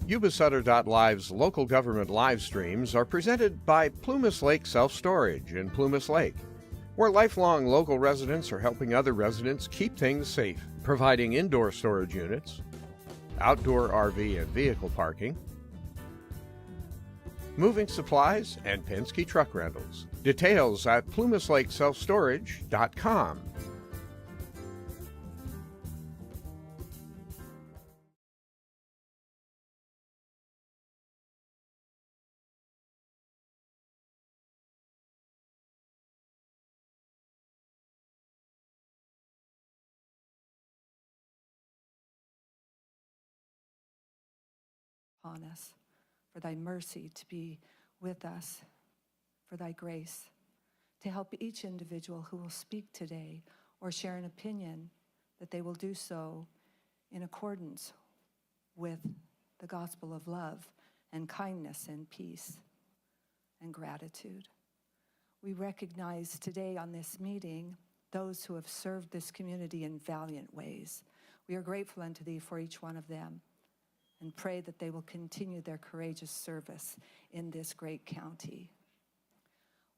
Yuba-Sutter.live's local government live streams are presented by Plumas Lake Self-Storage in Plumas Lake, where lifelong local residents are helping other residents keep things safe, providing indoor storage units, outdoor RV and vehicle parking, moving supplies, and Penske truck rentals. Details at plumaslakeselfstorage.com. On us, for thy mercy to be with us, for thy grace to help each individual who will speak today or share an opinion, that they will do so in accordance with the gospel of love and kindness and peace and gratitude. We recognize today on this meeting those who have served this community in valiant ways. We are grateful unto thee for each one of them, and pray that they will continue their courageous service in this great county.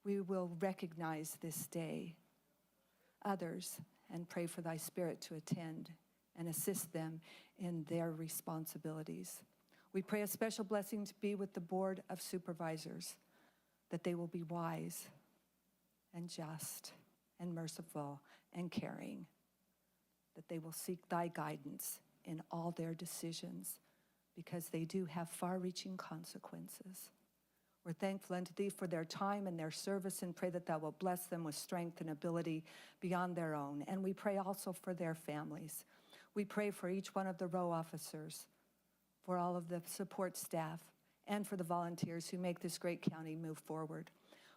We will recognize this day others and pray for thy Spirit to attend and assist them in their responsibilities. We pray a special blessing to be with the Board of Supervisors, that they will be wise and just and merciful and caring, that they will seek thy guidance in all their decisions, because they do have far-reaching consequences. We're thankful unto thee for their time and their service, and pray that thou will bless them with strength and ability beyond their own. And we pray also for their families. We pray for each one of the row officers, for all of the support staff, and for the volunteers who make this great county move forward.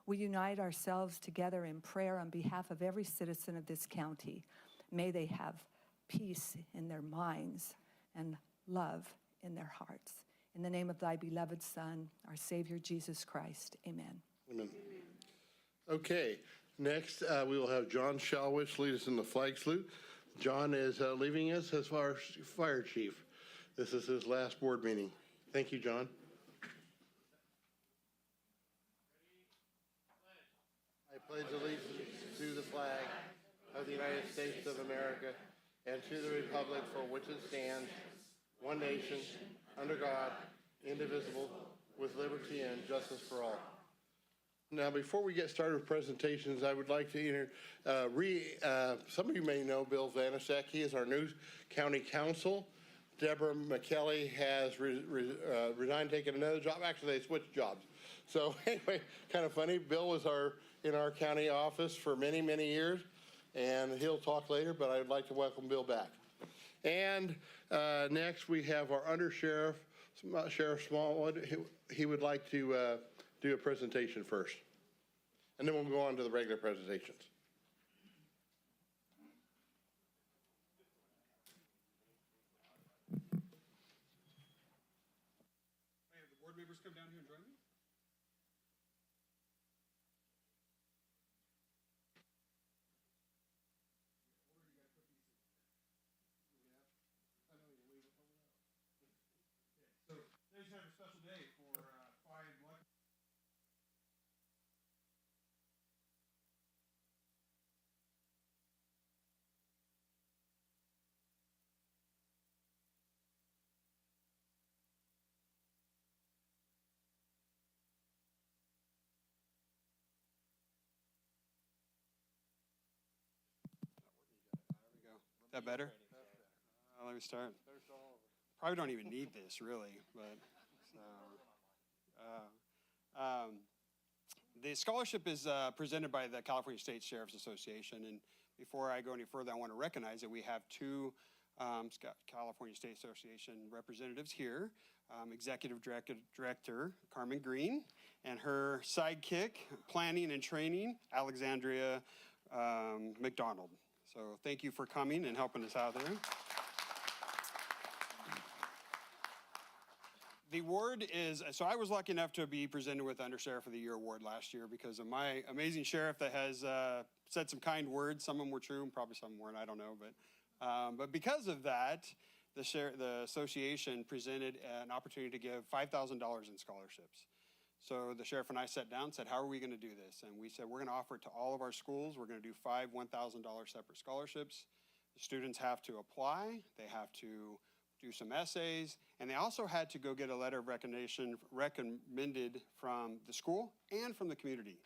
We unite ourselves together in prayer on behalf of every citizen of this county. May they have peace in their minds and love in their hearts. In the name of thy beloved Son, our Savior, Jesus Christ, amen. Amen. Okay, next we will have John Shalwich lead us in the flag salute. John is leaving us as our fire chief. This is his last board meeting. Thank you, John. I pledge allegiance to the flag of the United States of America and to the republic for which it stands, one nation, under God, indivisible, with liberty and justice for all. Now, before we get started with presentations, I would like to some of you may know Bill Vanasek. He is our new county council. Deborah McKelly has resigned, taken another job. Actually, they switched jobs. So anyway, kind of funny. Bill was in our county office for many, many years, and he'll talk later, but I would like to welcome Bill back. And next we have our undersheriff, Sheriff Smallwood. He would like to do a presentation first. And then we'll go on to the regular presentations. May I have the board members come down here and join me? Today's kind of a special day for 5 elected. There we go. Is that better? Let me start. Probably don't even need this, really, but the scholarship is presented by the California State Sheriff's Association, and before I go any further, I want to recognize that we have two California State Association representatives here, Executive Director Carmen Green, and her sidekick, Planning and Training, Alexandria McDonald. So thank you for coming and helping us out there. The award is, so I was lucky enough to be presented with the Undersheriff of the Year award last year because of my amazing sheriff that has said some kind words. Some of them were true and probably some weren't, I don't know. But because of that, the association presented an opportunity to give $5,000 in scholarships. So the sheriff and I sat down and said, how are we going to do this? And we said, we're going to offer it to all of our schools. We're going to do 5 $1,000 separate scholarships. The students have to apply. They have to do some essays. And they also had to go get a letter of recognition recommended from the school and from the community.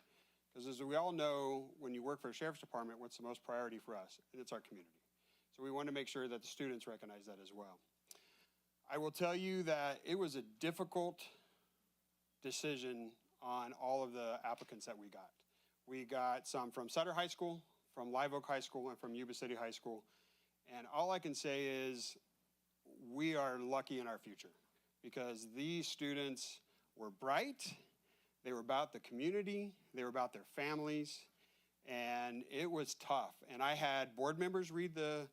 Because as we all know, when you work for a sheriff's department, what's the most priority for us? And it's our community. So we want to make sure that the students recognize that as well. I will tell you that it was a difficult decision on all of the applicants that we got. We got some from Sutter High School, from Live Oak High School, and from Yuba City High School. And all I can say is we are lucky in our future because these students were bright, they were about the community, they were about their families, and it was tough. And I had board members read the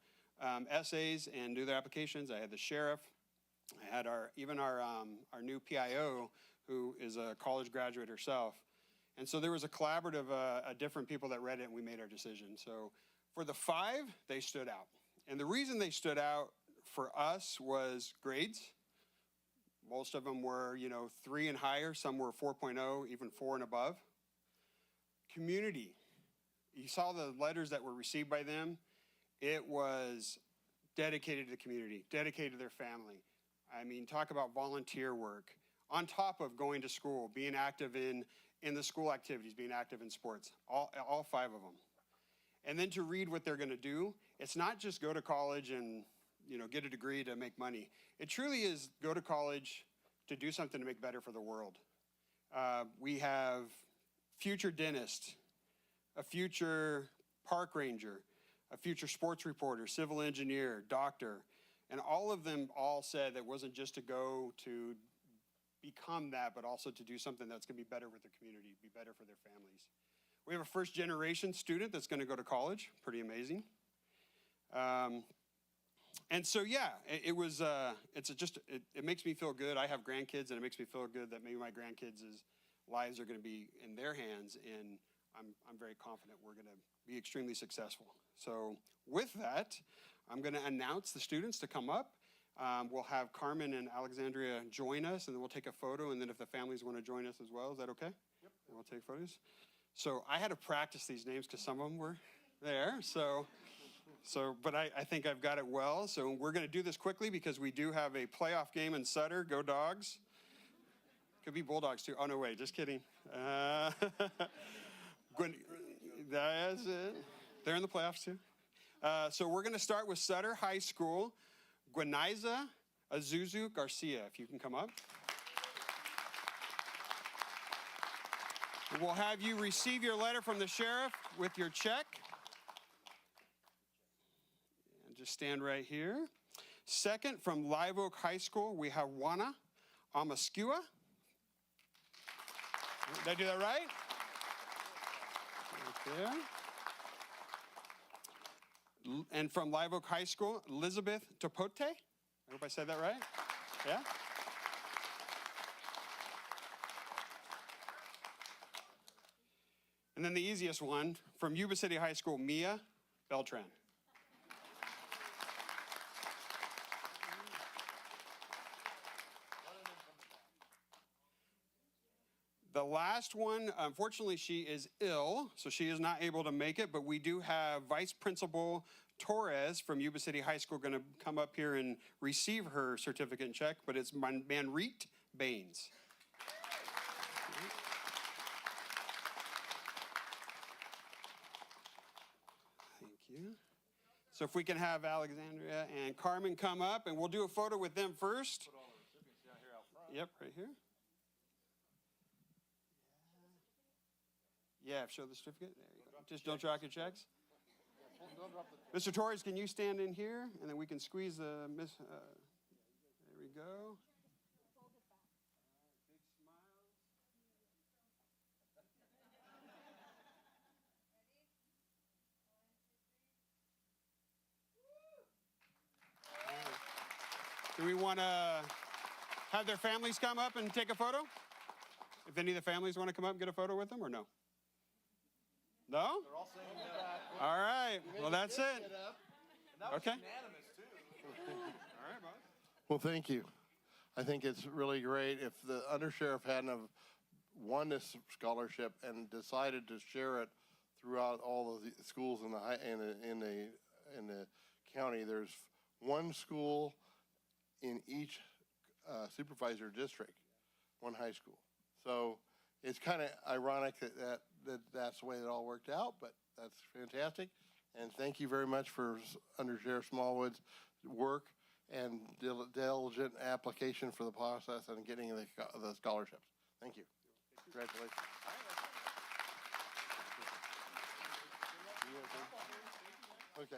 essays and do their applications. I had the sheriff. I had our new PIO, who is a college graduate herself. And so there was a collaborative of different people that read it, and we made our decision. So for the 5, they stood out. And the reason they stood out for us was grades. Most of them were, 3 and higher. Some were 4.0, even 4 and above. Community. You saw the letters that were received by them. It was dedicated to the community, dedicated to their family. I mean, talk about volunteer work. On top of going to school, being active in the school activities, being active in sports, all 5 of them. And then to read what they're going to do, it's not just go to college and, get a degree to make money. It truly is go to college to do something to make better for the world. We have future dentist, a future park ranger, a future sports reporter, civil engineer, doctor, and all of them all said that it wasn't just to go to become that, but also to do something that's going to be better with their community, be better for their families. We have a first generation student that's going to go to college, pretty amazing. And so, yeah, it makes me feel good. I have grandkids, and it makes me feel good that maybe my grandkids' lives are going to be in their hands, and I'm very confident we're going to be extremely successful. So with that, I'm going to announce the students to come up. We'll have Carmen and Alexandria join us, and then we'll take a photo, and then if the families want to join us as well, is that okay? Yep. And we'll take photos. So I had to practice these names because some of them were there. But I think I've got it well. So we're going to do this quickly because we do have a playoff game in Sutter. Go Dogs. Could be Bulldogs too. Oh, no, wait, just kidding. That's it. They're in the playoffs too. So we're going to start with Sutter High School. Gweniza Azuzu Garcia, if you can come up. We'll have you receive your letter from the sheriff with your check. And just stand right here. Second, from Live Oak High School, we have Juana Amaskua. Did I do that right? Right there. And from Live Oak High School, Elizabeth Topote. I hope I said that right. Yeah? And then the easiest one, from Yuba City High School, Mia Beltran. The last one, unfortunately, she is ill, so she is not able to make it, but we do have Vice Principal Torres from Yuba City High School going to come up here and receive her certificate and check, but it's Manreet Baines. Thank you. So if we can have Alexandria and Carmen come up, and we'll do a photo with them first. Put all the recipients down here out front. Yep, right here. Yeah, show the certificate. There you go. Just don't drop your checks. Mr. Torres, can you stand in here, and then we can squeeze the there we go. Big smile. Do we want to have their families come up and take a photo? If any of the families want to come up and get a photo with them, or no? No? They're all saying no. All right. Well, that's it. And that was Okay. unanimous, too. All right, boss. Well, thank you. I think it's really great. If the undersheriff hadn't have won this scholarship and decided to share it throughout all of the schools in the county, there's one school in each supervisor district, one high school. So it's kind of ironic that's the way it all worked out, but that's fantastic. And thank you very much for Under Sheriff Smallwood's work and diligent application for the process and getting the scholarships. Thank you. Congratulations. Okay.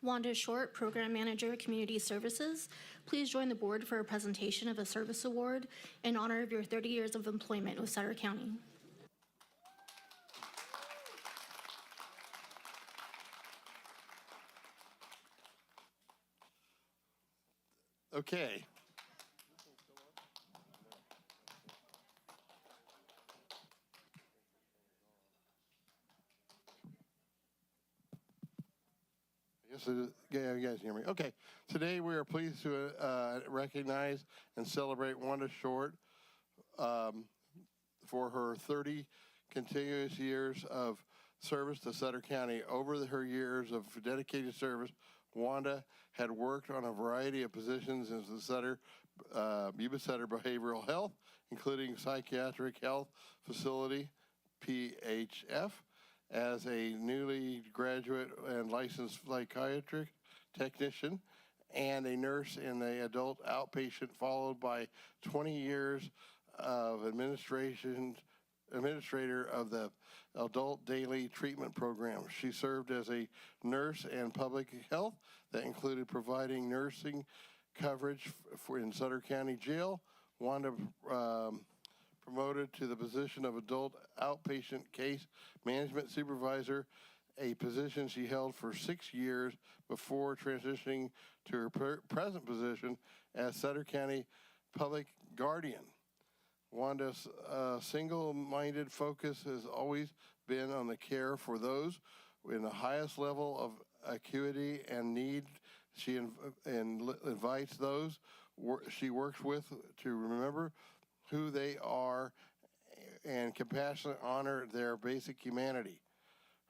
Wanda Short, Program Manager, Community Services. Please join the board for a presentation of a service award in honor of your 30 years of employment with Sutter County. Okay. Yeah, you guys hear me. Okay, today we are pleased to recognize and celebrate Wanda Short for her 30 continuous years of service to Sutter County. Over her years of dedicated service, Wanda had worked on a variety of positions in the Yuba-Sutter Behavioral Health, including Psychiatric Health Facility, PHF, as a newly graduate and licensed psychiatric technician and a nurse in the adult outpatient, followed by 20 years of administrator of the adult daily treatment program. She served as a nurse in public health that included providing nursing coverage in Sutter County Jail. Wanda promoted to the position of adult outpatient case management supervisor, a position she held for 6 years before transitioning to her present position as Sutter County public guardian. Wanda's single-minded focus has always been on the care for those in the highest level of acuity and need. She invites those she works with to remember who they are and compassionately honor their basic humanity.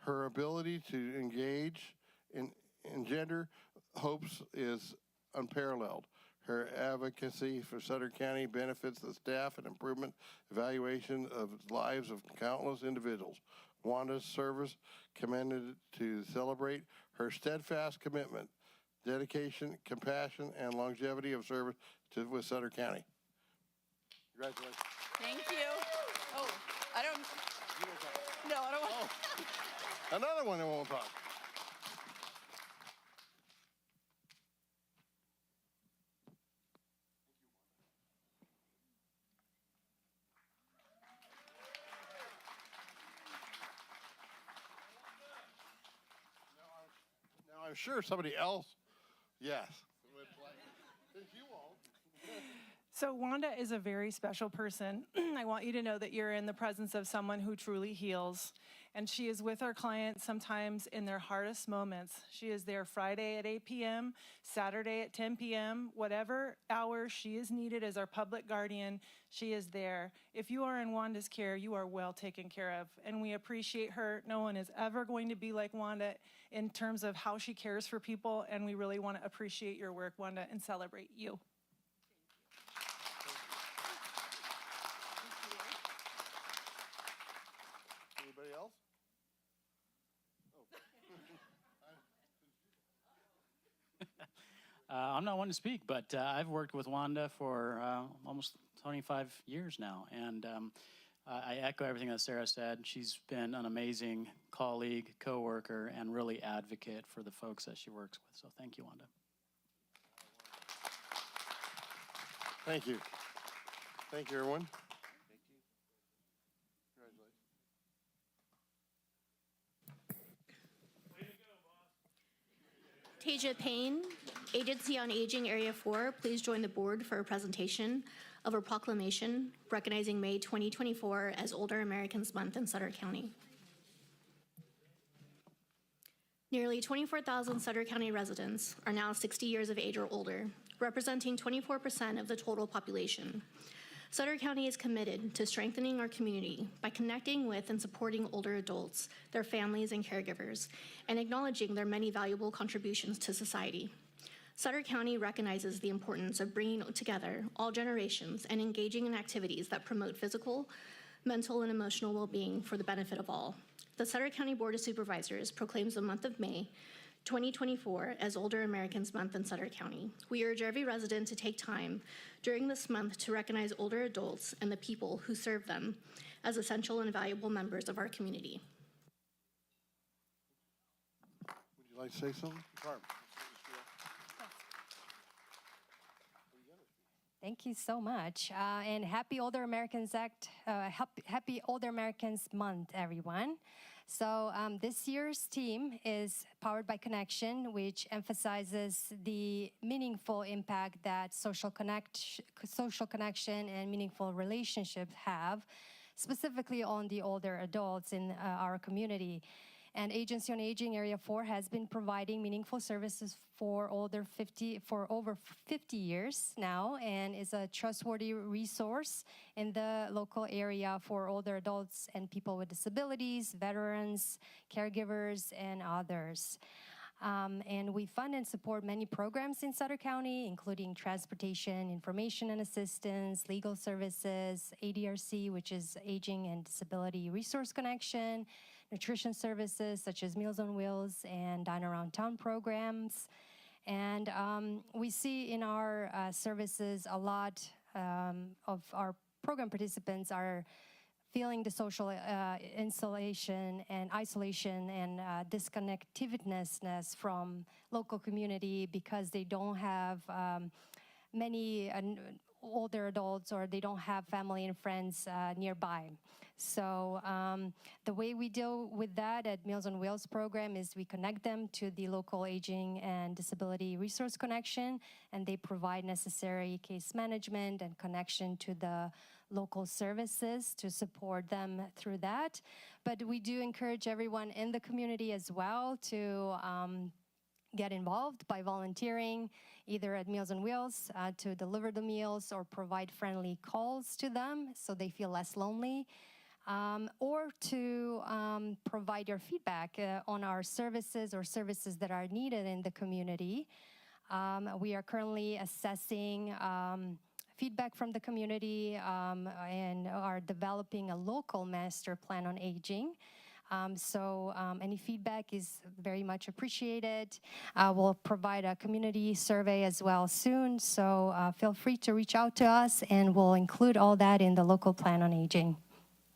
Her ability to engage in engender hopes is unparalleled. Her advocacy for Sutter County benefits the staff and improvement evaluation of lives of countless individuals. Wanda's service commended to celebrate her steadfast commitment, dedication, compassion, and longevity of service with Sutter County. Congratulations. Thank you. Oh, I don't. No, I don't want. Oh, another one that won't talk. Now I'm sure somebody else, yes. Since you won't. So Wanda is a very special person. I want you to know that you're in the presence of someone who truly heals. And she is with our clients sometimes in their hardest moments. She is there Friday at 8 p.m., Saturday at 10 p.m., whatever hour she is needed as our public guardian, she is there. If you are in Wanda's care, you are well taken care of. And we appreciate her. No one is ever going to be like Wanda in terms of how she cares for people. And we really want to appreciate your work, Wanda, and celebrate you. Anybody else? I'm not one to speak, but I've worked with Wanda for almost 25 years now, and I echo everything that Sarah said. She's been an amazing colleague, coworker, and really advocate for the folks that she works with. So thank you, Wanda. Thank you. Thank you, everyone. Thank you. Congratulations. Tasia Payne, Agency on Aging Area 4, please join the board for a presentation of a proclamation recognizing May 2024 as Older Americans Month in Sutter County. Nearly 24,000 Sutter County residents are now 60 years of age or older, representing 24% of the total population. Sutter County is committed to strengthening our community by connecting with and supporting older adults, their families and caregivers, and acknowledging their many valuable contributions to society. Sutter County recognizes the importance of bringing together all generations and engaging in activities that promote physical, mental, and emotional well-being for the benefit of all. The Sutter County Board of Supervisors proclaims the month of May 2024 as Older Americans Month in Sutter County. We urge every resident to take time during this month to recognize older adults and the people who serve them as essential and valuable members of our community. Would you like to say something? Barb? Thank you so much, and happy Older Americans happy Older Americans Month, everyone. So this year's theme is Powered by Connection, which emphasizes the meaningful impact that social connection and meaningful relationships have, specifically on the older adults in our community. And Agency on Aging Area 4 has been providing meaningful services for over 50 years now, and is a trustworthy resource in the local area for older adults and people with disabilities, veterans, caregivers, and others. And we fund and support many programs in Sutter County, including transportation, information and assistance, legal services, ADRC, which is Aging and Disability Resource Connection, nutrition services such as Meals on Wheels and Dine Around Town programs. And we see in our services a lot of our program participants are feeling the social isolation and disconnectedness from local community because they don't have many older adults, or they don't have family and friends nearby. So the way we deal with that at Meals on Wheels program is we connect them to the local Aging and Disability Resource Connection, and they provide necessary case management and connection to the local services to support them through that. But we do encourage everyone in the community as well to get involved by volunteering, either at Meals on Wheels to deliver the meals or provide friendly calls to them so they feel less lonely, or to provide your feedback on our services or services that are needed in the community. We are currently assessing feedback from the community and are developing a local master plan on aging. So any feedback is very much appreciated. We'll provide a community survey as well soon, so feel free to reach out to us, and we'll include all that in the local plan on aging.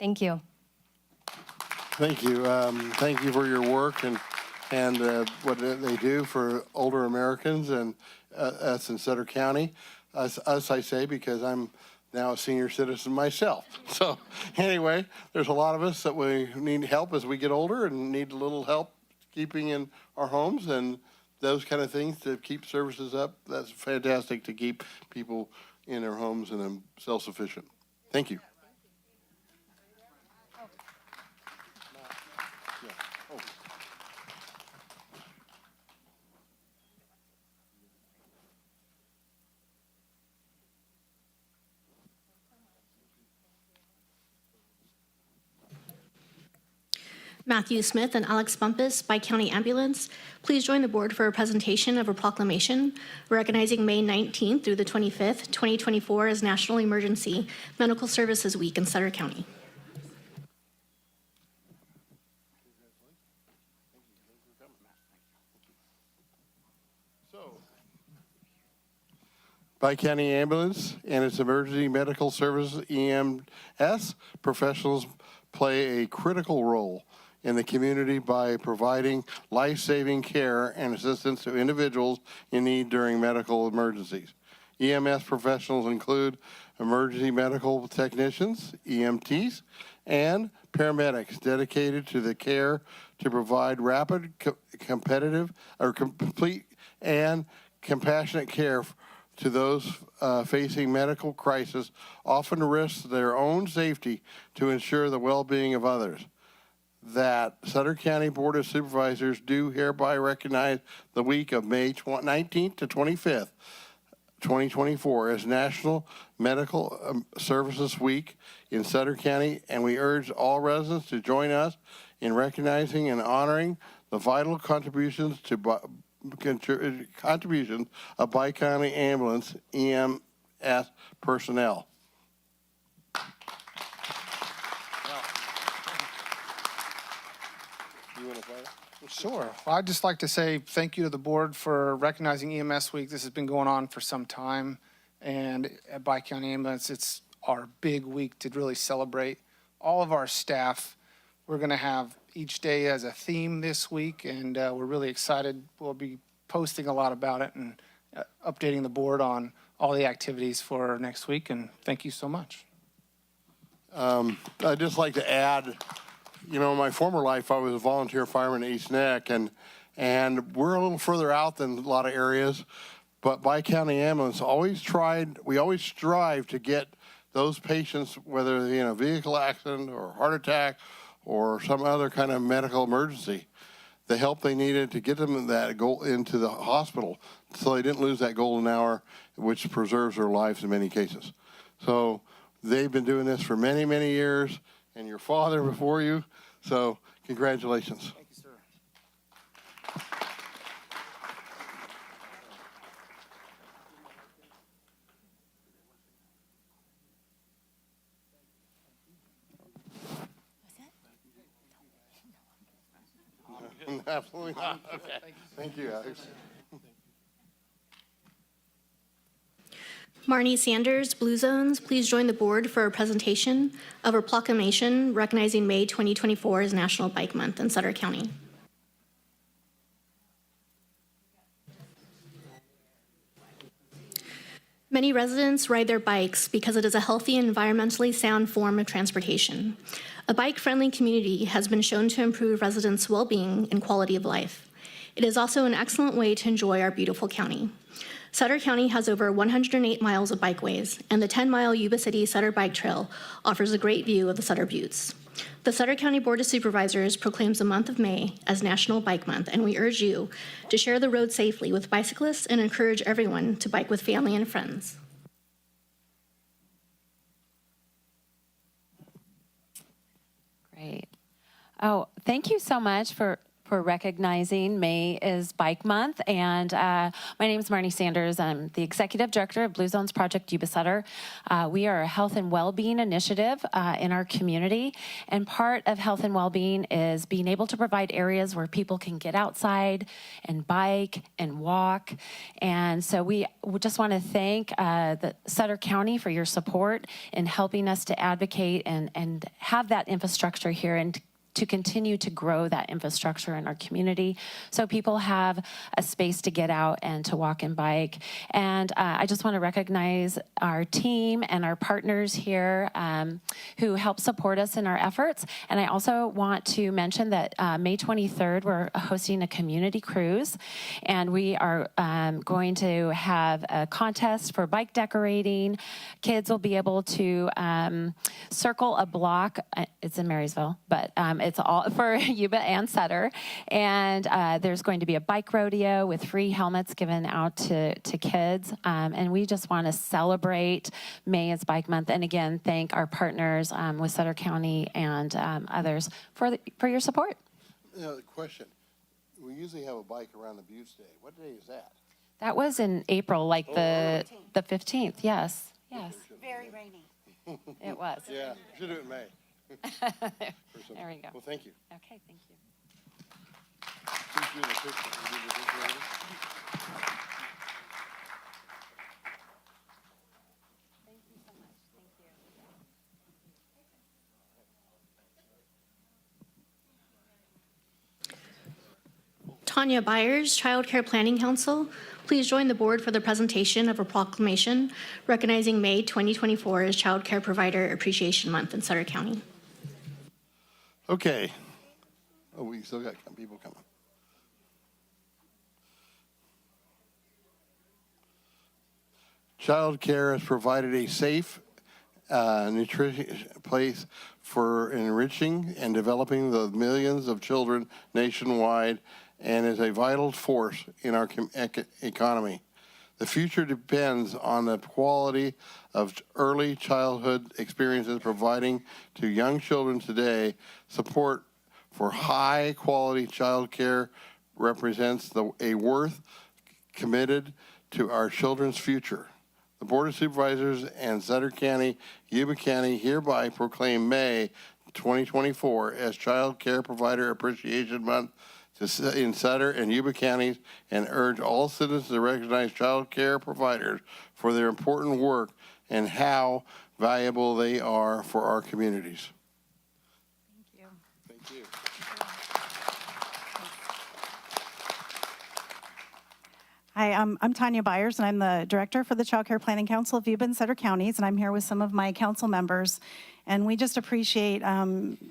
Thank you. Thank you. Thank you for your work and what they do for older Americans and us in Sutter County. Us, I say, because I'm now a senior citizen myself. So anyway, there's a lot of us that we need help as we get older and need a little help keeping in our homes and those kind of things to keep services up. That's fantastic to keep people in their homes and self-sufficient. Thank you. Matthew Smith and Alex Bumpus by County Ambulance, please join the board for a presentation of a proclamation recognizing May 19th through the 25th, 2024 as National Emergency Medical Services Week in Sutter County. By County Ambulance and its Emergency Medical Services EMS professionals play a critical role in the community by providing life-saving care and assistance to individuals in need during medical emergencies. EMS professionals include emergency medical technicians, EMTs, and paramedics dedicated to the care to provide rapid, complete and compassionate care to those facing medical crisis, often risk their own safety to ensure the well-being of others. That Sutter County Board of Supervisors do hereby recognize the week of May 19th to 25th, 2024 as National Medical Services Week in Sutter County, and we urge all residents to join us in recognizing and honoring the vital contributions of Bi-County Ambulance EMS personnel. You want to play? Sure. Well, I'd just like to say thank you to the board for recognizing EMS Week. This has been going on for some time, and at Bi-County Ambulance, it's our big week to really celebrate all of our staff. We're going to have each day as a theme this week, and we're really excited. We'll be posting a lot about it and updating the board on all the activities for next week, and thank you so much. I'd just like to add, you know, in my former life, I was a volunteer fireman at East Neck, and we're a little further out than a lot of areas, but Bi-County Ambulance we always strive to get those patients, whether they're in a vehicle accident or heart attack or some other kind of medical emergency, the help they needed to get them into the hospital so they didn't lose that golden hour, which preserves their lives in many cases. So they've been doing this for many, many years, and your father before you. So congratulations. Thank you, sir. Absolutely not. Okay. Thank you, Alex. Marnie Sanders, Blue Zones, please join the board for a presentation of a proclamation recognizing May 2024 as National Bike Month in Sutter County. Many residents ride their bikes because it is a healthy and environmentally sound form of transportation. A bike-friendly community has been shown to improve residents' well-being and quality of life. It is also an excellent way to enjoy our beautiful county. Sutter County has over 108 miles of bikeways, and the 10-mile Yuba City Sutter Bike Trail offers a great view of the Sutter Buttes. The Sutter County Board of Supervisors proclaims the month of May as National Bike Month, and we urge you to share the road safely with bicyclists and encourage everyone to bike with family and friends. Great. Oh, thank you so much for recognizing May is Bike Month. And my name is Marnie Sanders. I'm the Executive Director of Blue Zones Project Yuba-Sutter. We are a health and well-being initiative in our community. And part of health and well-being is being able to provide areas where people can get outside and bike and walk. And so we just want to thank the Sutter County for your support in helping us to advocate and have that infrastructure here and to continue to grow that infrastructure in our community so people have a space to get out and to walk and bike. And I just want to recognize our team and our partners here who help support us in our efforts. And I also want to mention that May 23rd, we're hosting a community cruise, and we are going to have a contest for bike decorating. Kids will be able to circle a block. It's in Marysville, but it's all for Yuba and Sutter. And there's going to be a bike rodeo with free helmets given out to kids. And we just want to celebrate May as Bike Month. And again, thank our partners with Sutter County and others for your support. Question. We usually have a bike around the Buttes Day. What day is that? That was in April, like the 15th. Yes. Yes. Very rainy. It was. Yeah, should do it in May. There we go. Well, thank you. Okay, thank you. Who's doing the picture? You did the picture already? Tanya Byers, Child Care Planning Council, please join the board for the presentation of a proclamation recognizing May 2024 as Child Care Provider Appreciation Month in Sutter County. Okay. Oh, we still got people coming. Child care has provided a safe, nutritious place for enriching and developing the millions of children nationwide and is a vital force in our economy. The future depends on the quality of early childhood experiences providing to young children today. Support for high quality child care represents a worth committed to our children's future. The Board of Supervisors and Sutter County, Yuba County hereby proclaim May 2024 as Child Care Provider Appreciation Month in Sutter and Yuba counties, and urge all citizens to recognize child care providers for their important work and how valuable they are for our communities. Thank you. Thank you. Hi, I'm Tanya Byers, and I'm the Director for the Child Care Planning Council of Yuba and Sutter Counties, and I'm here with some of my council members. And we just appreciate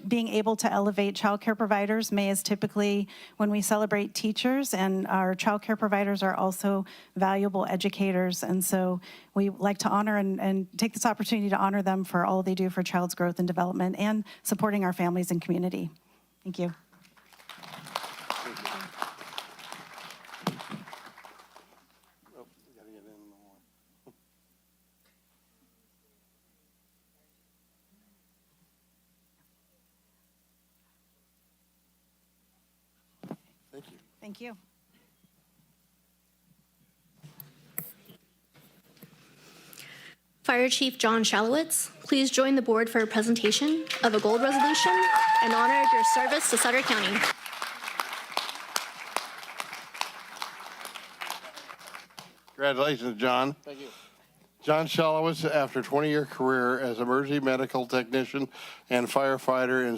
being able to elevate child care providers. May is typically when we celebrate teachers, and our child care providers are also valuable educators. And so we like to honor and take this opportunity to honor them for all they do for child's growth and development and supporting our families and community. Thank you. Thank you. Fire Chief John Shalowitz, please join the board for a presentation of a gold resolution in honor of your service to Sutter County. Congratulations, John. Thank you. John Shalowitz, after a 20-year career as emergency medical technician and firefighter in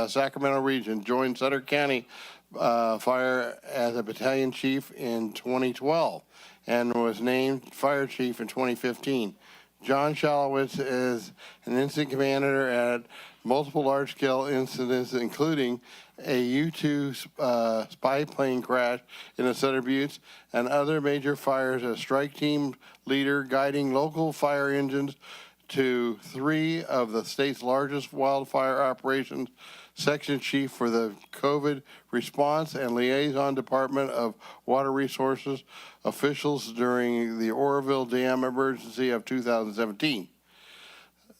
Sacramento region, joined Sutter County Fire as a battalion chief in 2012 and was named fire chief in 2015. John Shalowitz is an incident commander at multiple large-scale incidents, including a U-2 spy plane crash in the Sutter Buttes and other major fires as strike team leader, guiding local fire engines to 3 of the state's largest wildfire operations, section chief for the COVID response and liaison Department of Water Resources officials during the Oroville Dam emergency of 2017.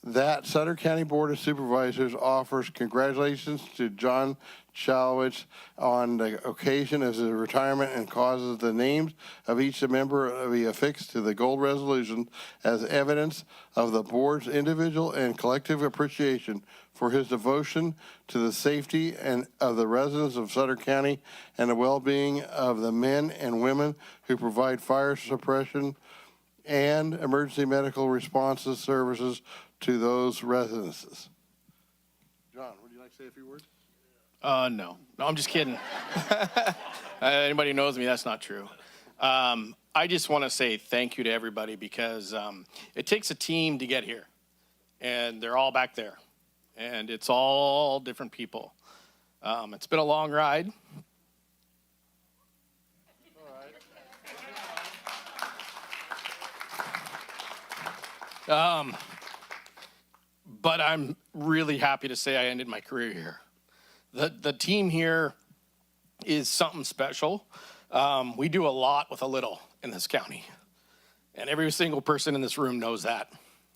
That Sutter County Board of Supervisors offers congratulations to John Shalowitz on the occasion of his retirement and causes the names of each member to be affixed to the gold resolution as evidence of the board's individual and collective appreciation for his devotion to the safety and of the residents of Sutter County and the well-being of the men and women who provide fire suppression and emergency medical responses services to those residences. John, would you like to say a few words? No, I'm just kidding. Anybody who knows me, that's not true. I just want to say thank you to everybody because it takes a team to get here, and they're all back there, and it's all different people. It's been a long ride. But I'm really happy to say I ended my career here. The team here is something special. We do a lot with a little in this county. And every single person in this room knows that.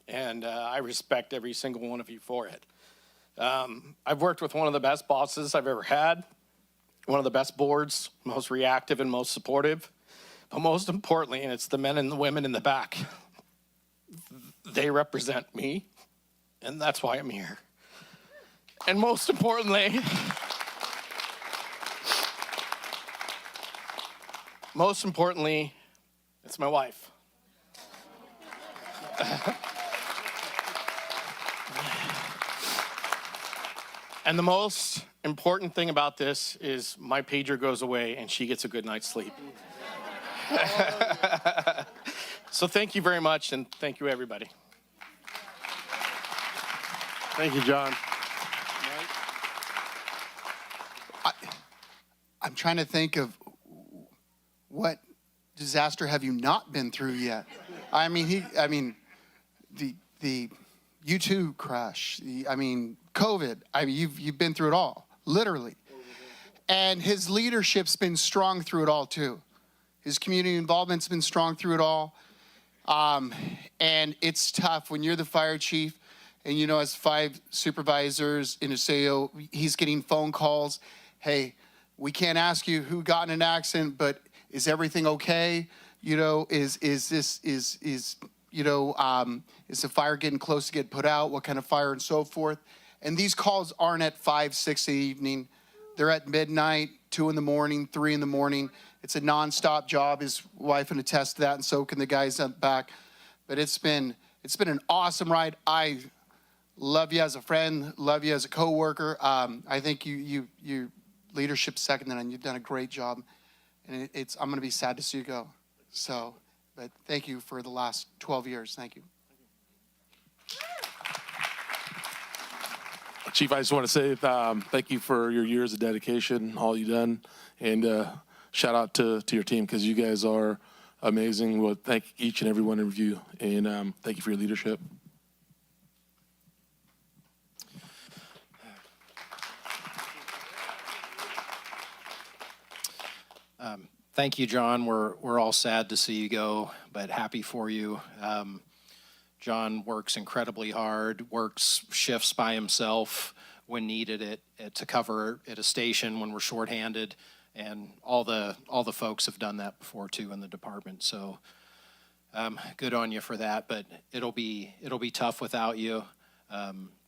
And I respect every single one of you for it. I've worked with one of the best bosses I've ever had, one of the best boards, most reactive and most supportive. But most importantly, and it's the men and the women in the back, they represent me, and that's why I'm here. And most importantly, it's my wife. And the most important thing about this is my pager goes away and she gets a good night's sleep. So thank you very much, and thank you, everybody. Thank you, John. I'm trying to think of what disaster have you not been through yet? I mean, the U2 crash, COVID. You've been through it all, literally. And his leadership's been strong through it all too. His community involvement's been strong through it all. And it's tough when you're the fire chief and as 5 supervisors in a CEO, he's getting phone calls. Hey, we can't ask you who got in an accident, but is everything okay? Is the fire getting close to get put out? What kind of fire and so forth? And these calls aren't at 5, 6 in the evening. They're at midnight, 2 in the morning, 3 in the morning. It's a nonstop job. His wife can attest to that, and so can the guys up back. But it's been an awesome ride. I love you as a friend, love you as a coworker. I think your leadership's second to none. You've done a great job, and I'm going to be sad to see you go. So, but thank you for the last 12 years. Thank you. Chief, I just want to say thank you for your years of dedication, all you've done, and shout out to your team because you guys are amazing. Well, thank each and every one of you, and thank you for your leadership. Thank you, John. We're all sad to see you go, but happy for you. John works incredibly hard, works shifts by himself when needed to cover at a station when we're shorthanded, and all the folks have done that before too in the department. So good on you for that. But it'll be tough without you.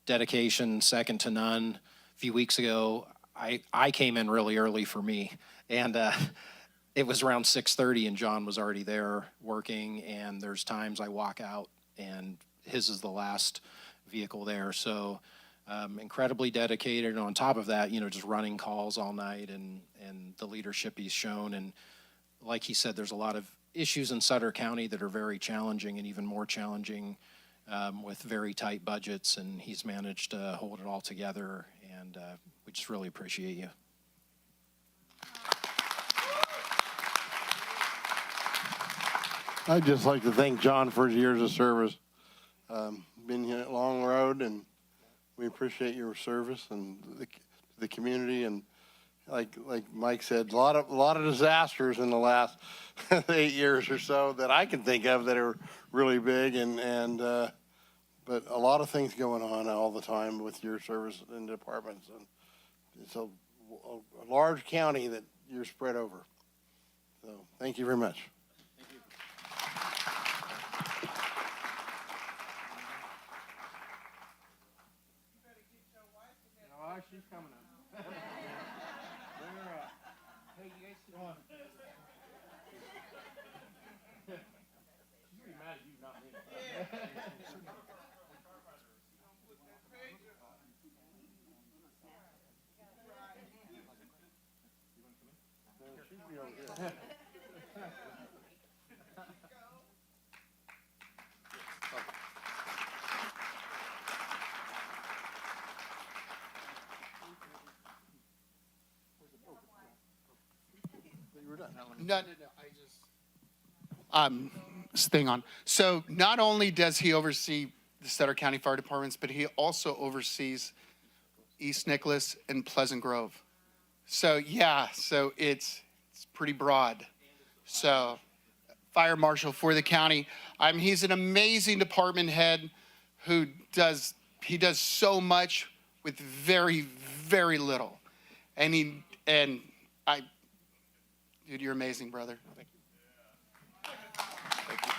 Dedication second to none. A few weeks ago, I came in really early for me, and it was around 6:30, and John was already there working. And there's times I walk out, and his is the last vehicle there. So incredibly dedicated. And on top of that, just running calls all night and the leadership he's shown. And like he said, there's a lot of issues in Sutter County that are very challenging and even more challenging with very tight budgets. And he's managed to hold it all together. And we just really appreciate you. I'd just like to thank John for his years of service. Been here a long road, and we appreciate your service and the community. And like Mike said, a lot of disasters in the last 8 years or so that I can think of that are really big, but a lot of things going on all the time with your service and departments. And it's a large county that you're spread over. So thank you very much. She's coming up. Bring her up. Hey, you guys sit on. She's pretty mad at you, not me. No. I just staying on. So not only does he oversee the Sutter County Fire Departments, but he also oversees East Nicholas and Pleasant Grove. So yeah, so it's pretty broad. So fire marshal for the county. He's an amazing department head who does so much with very, very little. Dude, you're amazing, brother. Thank you. Thank you.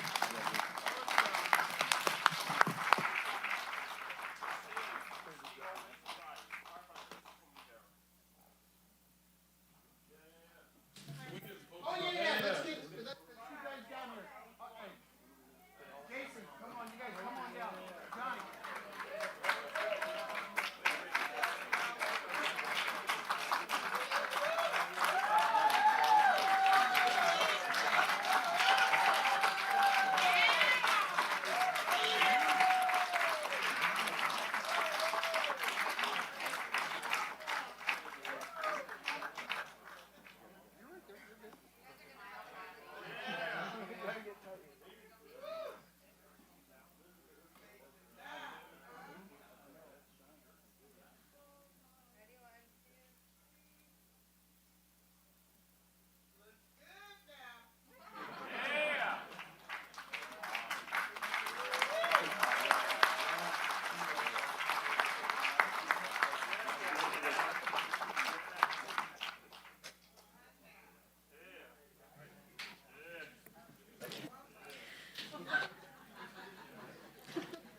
Oh, yeah, let's get you guys down here. Jason, come on, you guys, come on down. Johnny.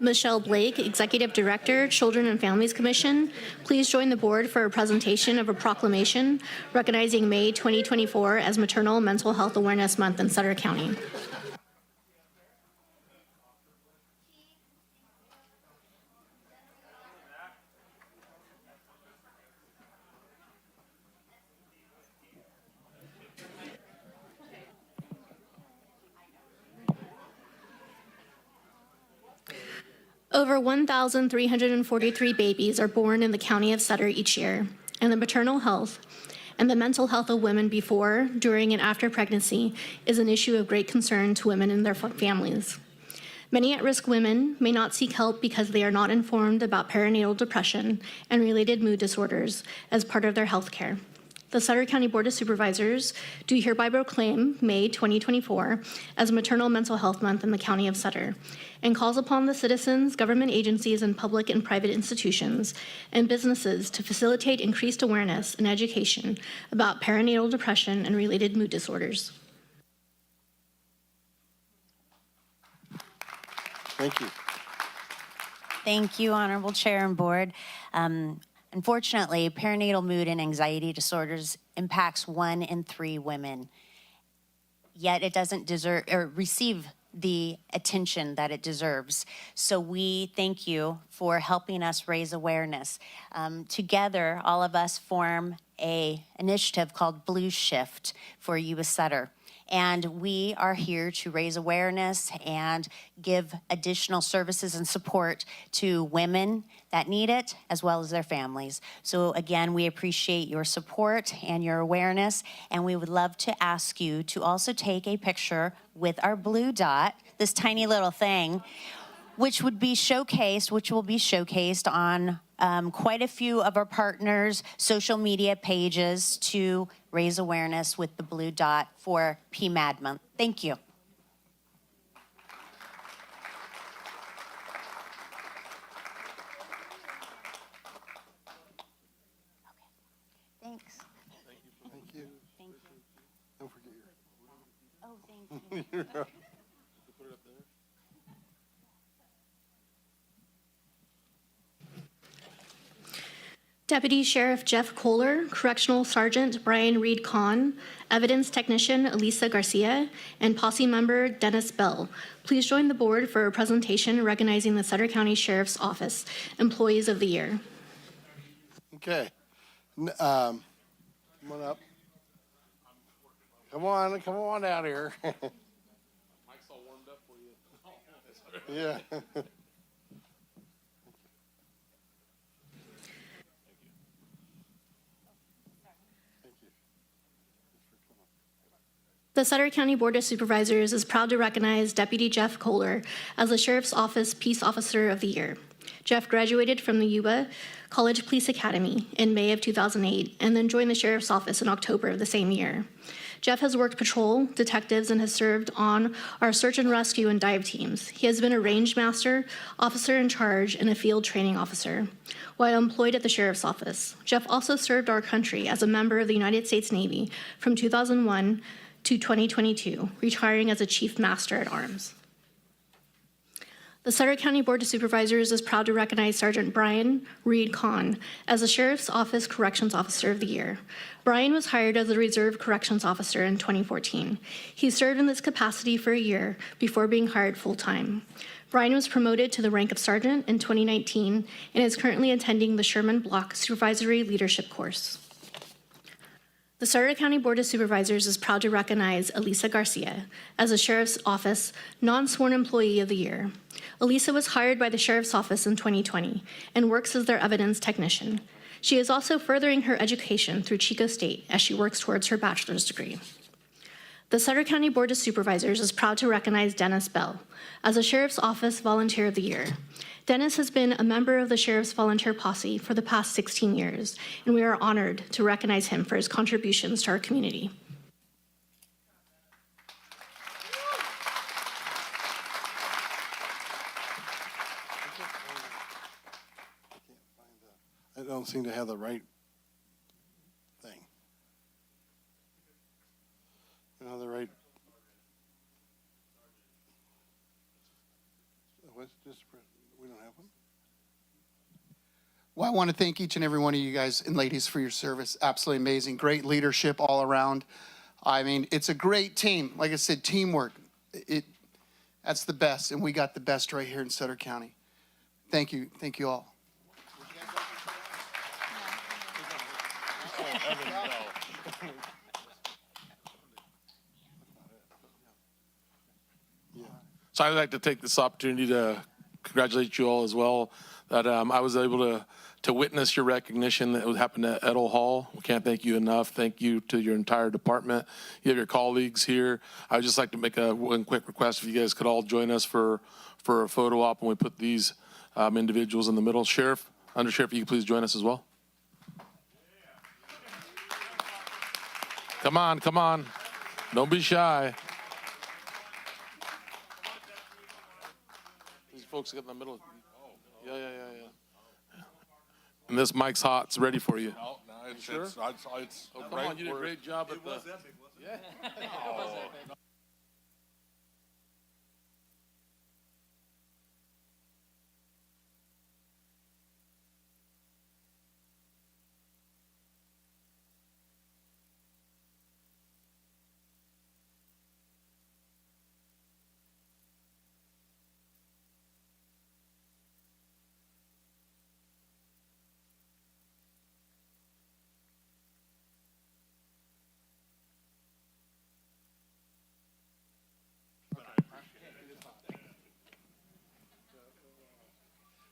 Michelle Blake, Executive Director, Children and Families Commission, please join the board for a presentation of a proclamation recognizing May 2024 as Maternal Mental Health Awareness Month in Sutter County. Over 1,343 babies are born in the county of Sutter each year, and the maternal health and the mental health of women before, during, and after pregnancy is an issue of great concern to women and their families. Many at-risk women may not seek help because they are not informed about perinatal depression and related mood disorders as part of their health care. The Sutter County Board of Supervisors do hereby proclaim May 2024 as Maternal Mental Health Month in the County of Sutter, and calls upon the citizens, government agencies, and public and private institutions and businesses to facilitate increased awareness and education about perinatal depression and related mood disorders. Thank you. Thank you, Honorable Chair and Board. Unfortunately, perinatal mood and anxiety disorders impacts 1 in 3 women, yet it doesn't deserve or receive the attention that it deserves. So we thank you for helping us raise awareness. Together, all of us form an initiative called Blue Shift for Yuba-Sutter. And we are here to raise awareness and give additional services and support to women that need it, as well as their families. So again, we appreciate your support and your awareness, and we would love to ask you to also take a picture with our blue dot, this tiny little thing, which will be showcased on quite a few of our partners' social media pages to raise awareness with the blue dot for PMAD month. Thank you. Thanks. Thank you. Thank you. Don't forget your. Oh, thank you. Deputy Sheriff Jeff Kohler, Correctional Sergeant Brian Reed Kahn, Evidence Technician Elisa Garcia, and Posse Member Dennis Bell. Please join the board for a presentation recognizing the Sutter County Sheriff's Office Employees of the Year. Okay. Come on up. Come on out here. Mike's all warmed up for you. Yeah. The Sutter County Board of Supervisors is proud to recognize Deputy Jeff Kohler as the Sheriff's Office Peace Officer of the Year. Jeff graduated from the Yuba College Police Academy in May of 2008 and then joined the Sheriff's Office in October of the same year. Jeff has worked patrol, detectives, and has served on our search and rescue and dive teams. He has been a range master, officer in charge, and a field training officer while employed at the Sheriff's Office. Jeff also served our country as a member of the United States Navy from 2001 to 2022, retiring as a Chief Master at Arms. The Sutter County Board of Supervisors is proud to recognize Sergeant Brian Reed Kahn as the Sheriff's Office Corrections Officer of the Year. Brian was hired as a Reserve Corrections Officer in 2014. He served in this capacity for a year before being hired full-time. Brian was promoted to the rank of Sergeant in 2019 and is currently attending the Sherman Block Supervisory Leadership Course. The Sutter County Board of Supervisors is proud to recognize Elisa Garcia as the Sheriff's Office Non-Sworn Employee of the Year. Elisa was hired by the Sheriff's Office in 2020 and works as their evidence technician. She is also furthering her education through Chico State as she works towards her bachelor's degree. The Sutter County Board of Supervisors is proud to recognize Dennis Bell as the Sheriff's Office Volunteer of the Year. Dennis has been a member of the Sheriff's Volunteer Posse for the past 16 years, and we are honored to recognize him for his contributions to our community. I don't seem to have the right thing. I don't have the right. What's this? We don't have one? Well, I want to thank each and every one of you guys and ladies for your service. Absolutely amazing. Great leadership all around. I mean, it's a great team. Like I said, teamwork. That's the best, and we got the best right here in Sutter County. Thank you. Thank you all. So I'd like to take this opportunity to congratulate you all as well, that I was able to witness your recognition that happened at Edel Hall. We can't thank you enough. Thank you to your entire department. You have your colleagues here. I would just like to make one quick request, if you guys could all join us for a photo op when we put these individuals in the middle. Sheriff, Undersheriff, you can please join us as well. Come on, come on. Don't be shy. These folks get in the middle. Yeah. And this mic's hot. It's ready for you. No, it's, sure? it's Oh, come on. You did a great job at the... was epic, wasn't it? Yeah. It was epic.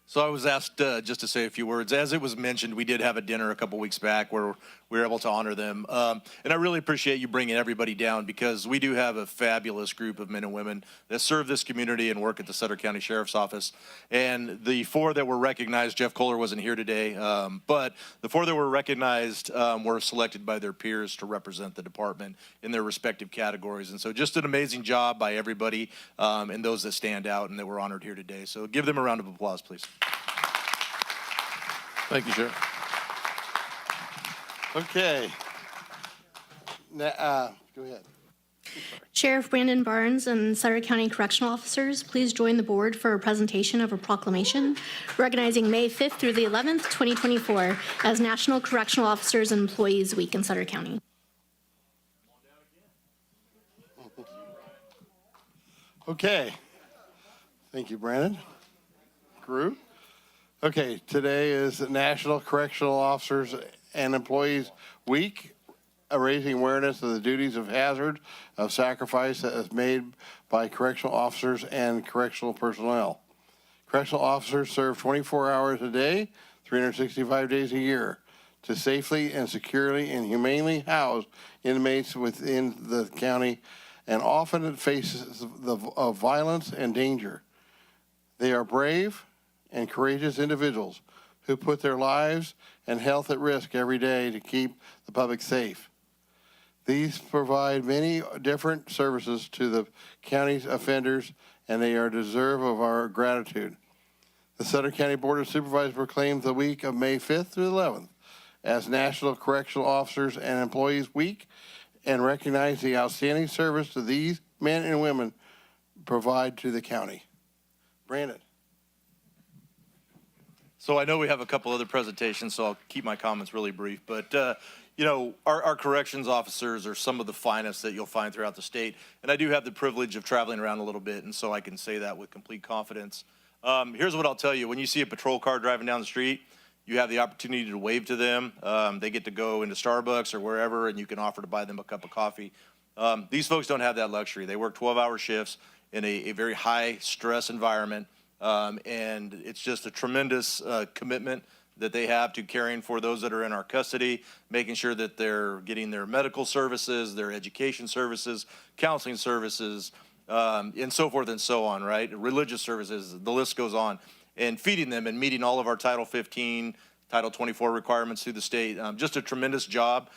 So I was asked just to say a few words. As it was mentioned, we did have a dinner a couple weeks back where we were able to honor them. And I really appreciate you bringing everybody down, because we do have a fabulous group of men and women that serve this community and work at the Sutter County Sheriff's Office. And the 4 that were recognized, Jeff Kohler wasn't here today, but the 4 that were recognized were selected by their peers to represent the department in their respective categories. And so just an amazing job by everybody and those that stand out and that were honored here today. So give them a round of applause, please. Thank you, Sheriff. Okay. Now, go ahead. Sheriff Brandon Barnes and Sutter County Correctional Officers, please join the board for a presentation of a proclamation recognizing May 5th through the 11th, 2024 as National Correctional Officers and Employees Week in Sutter County. Okay. Thank you, Brandon. Crew. Okay, today is National Correctional Officers and Employees Week, raising awareness of the duties of hazard of sacrifice that is made by correctional officers and correctional personnel. Correctional officers serve 24 hours a day, 365 days a year, to safely and securely and humanely house inmates within the county, and often faces of violence and danger. They are brave and courageous individuals who put their lives and health at risk every day to keep the public safe. These provide many different services to the county's offenders, and they are deserve of our gratitude. The Sutter County Board of Supervisors proclaimed the week of May 5th through the 11th as National Correctional Officers and Employees Week, and recognize the outstanding service that these men and women provide to the county. Brandon. So I know we have a couple other presentations, so I'll keep my comments really brief. But, you know, our corrections officers are some of the finest that you'll find throughout the state. And I do have the privilege of traveling around a little bit, and so I can say that with complete confidence. Here's what I'll tell you. When you see a patrol car driving down the street, you have the opportunity to wave to them. They get to go into Starbucks or wherever, and you can offer to buy them a cup of coffee. These folks don't have that luxury. They work 12-hour shifts in a very high-stress environment. And it's just a tremendous commitment that they have to caring for those that are in our custody, making sure that they're getting their medical services, their education services, counseling services, and so forth and so on, right? Religious services, the list goes on. And feeding them and meeting all of our Title 15, Title 24 requirements through the state. Just a tremendous job.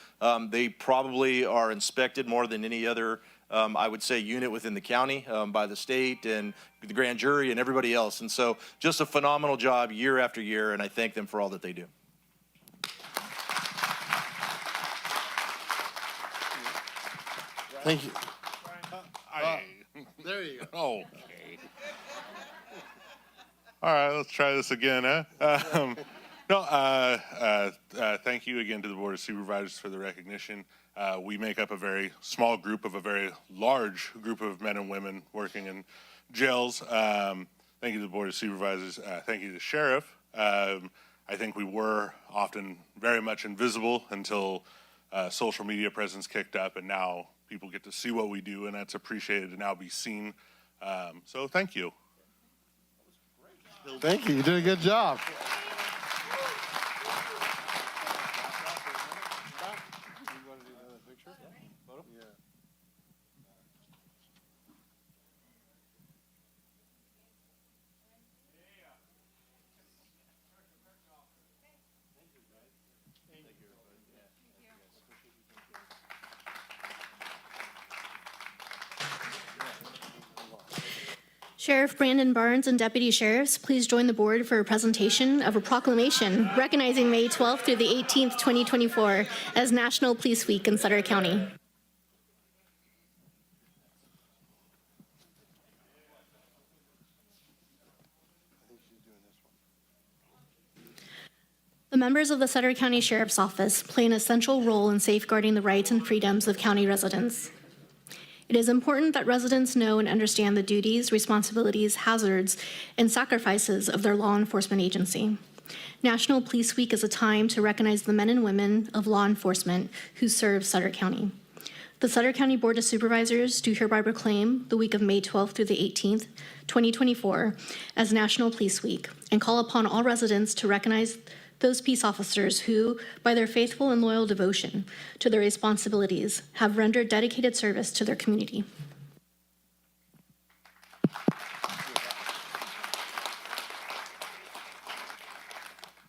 They probably are inspected more than any other I would say unit within the county by the state and the grand jury and everybody else. And so just a phenomenal job year after year, and I thank them for all that they do. Thank you. There you go. Okay. All right, let's try this again, huh? Thank you again to the Board of Supervisors for the recognition. We make up a very small group of a very large group of men and women working in jails. Thank you to the Board of Supervisors. Thank you to the Sheriff. I think we were often very much invisible until social media presence kicked up, and now people get to see what we do, and that's appreciated to now be seen. So thank you. Thank you. You did a good job. Sheriff Brandon Barnes and Deputy Sheriffs, please join the board for a presentation of a proclamation recognizing May 12th through the 18th, 2024 as National Police Week in Sutter County. The members of the Sutter County Sheriff's Office play an essential role in safeguarding the rights and freedoms of county residents. It is important that residents know and understand the duties, responsibilities, hazards, and sacrifices of their law enforcement agency. National Police Week is a time to recognize the men and women of law enforcement who serve Sutter County. The Sutter County Board of Supervisors do hereby proclaim the week of May 12th through the 18th, 2024 as National Police Week and call upon all residents to recognize those peace officers who, by their faithful and loyal devotion to their responsibilities, have rendered dedicated service to their community.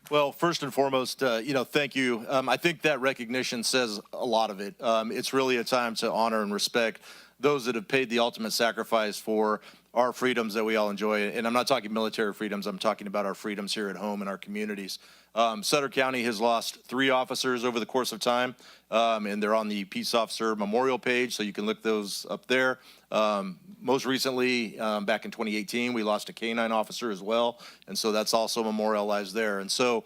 Well, first and foremost, thank you. I think that recognition says a lot of it. It's really a time to honor and respect those that have paid the ultimate sacrifice for our freedoms that we all enjoy. And I'm not talking military freedoms. I'm talking about our freedoms here at home in our communities. Sutter County has lost 3 officers over the course of time, and they're on the Peace Officer Memorial page, so you can look those up there. Most recently, back in 2018, we lost a K-9 officer as well, and so that's also memorialized there. And so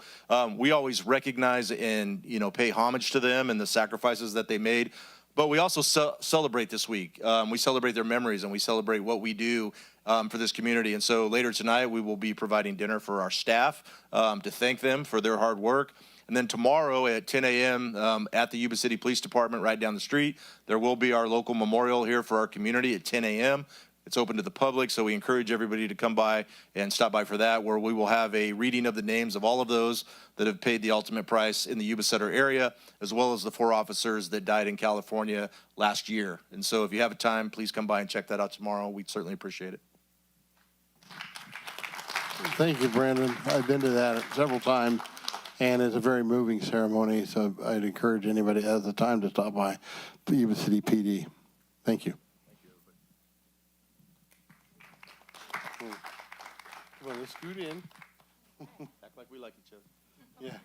we always recognize and pay homage to them and the sacrifices that they made. But we also celebrate this week. We celebrate their memories, and we celebrate what we do for this community. And so later tonight, we will be providing dinner for our staff to thank them for their hard work. And then tomorrow at 10 a.m. At the Yuba City Police Department right down the street, there will be our local memorial here for our community at 10 a.m. It's open to the public, so we encourage everybody to come by and stop by for that, where we will have a reading of the names of all of those that have paid the ultimate price in the Yuba-Sutter area, as well as the 4 officers that died in California last year. And so if you have a time, please come by and check that out tomorrow. We'd certainly appreciate it. Thank you, Brandon. I've been to that several times, and it's a very moving ceremony, so I'd encourage anybody that has the time to stop by the Yuba City PD. Thank you. Come on, let's scoot in. Act like we like each other. Yeah.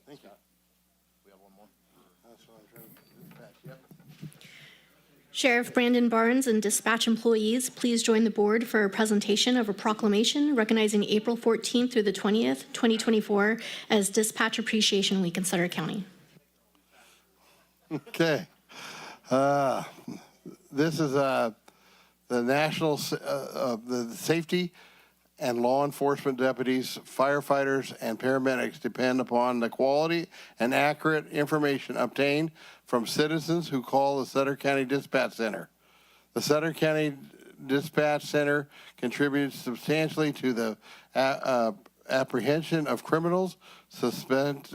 Thank you. We have one more. That's what I'm trying to dispatch. Yep. Sheriff Brandon Barnes and dispatch employees, please join the board for a presentation of a proclamation recognizing April 14th through the 20th, 2024 as Dispatch Appreciation Week in Sutter County. Okay. This is the national the safety and law enforcement deputies, firefighters, and paramedics depend upon the quality and accurate information obtained from citizens who call the Sutter County Dispatch Center. The Sutter County Dispatch Center contributes substantially to the apprehension of criminals, suspicion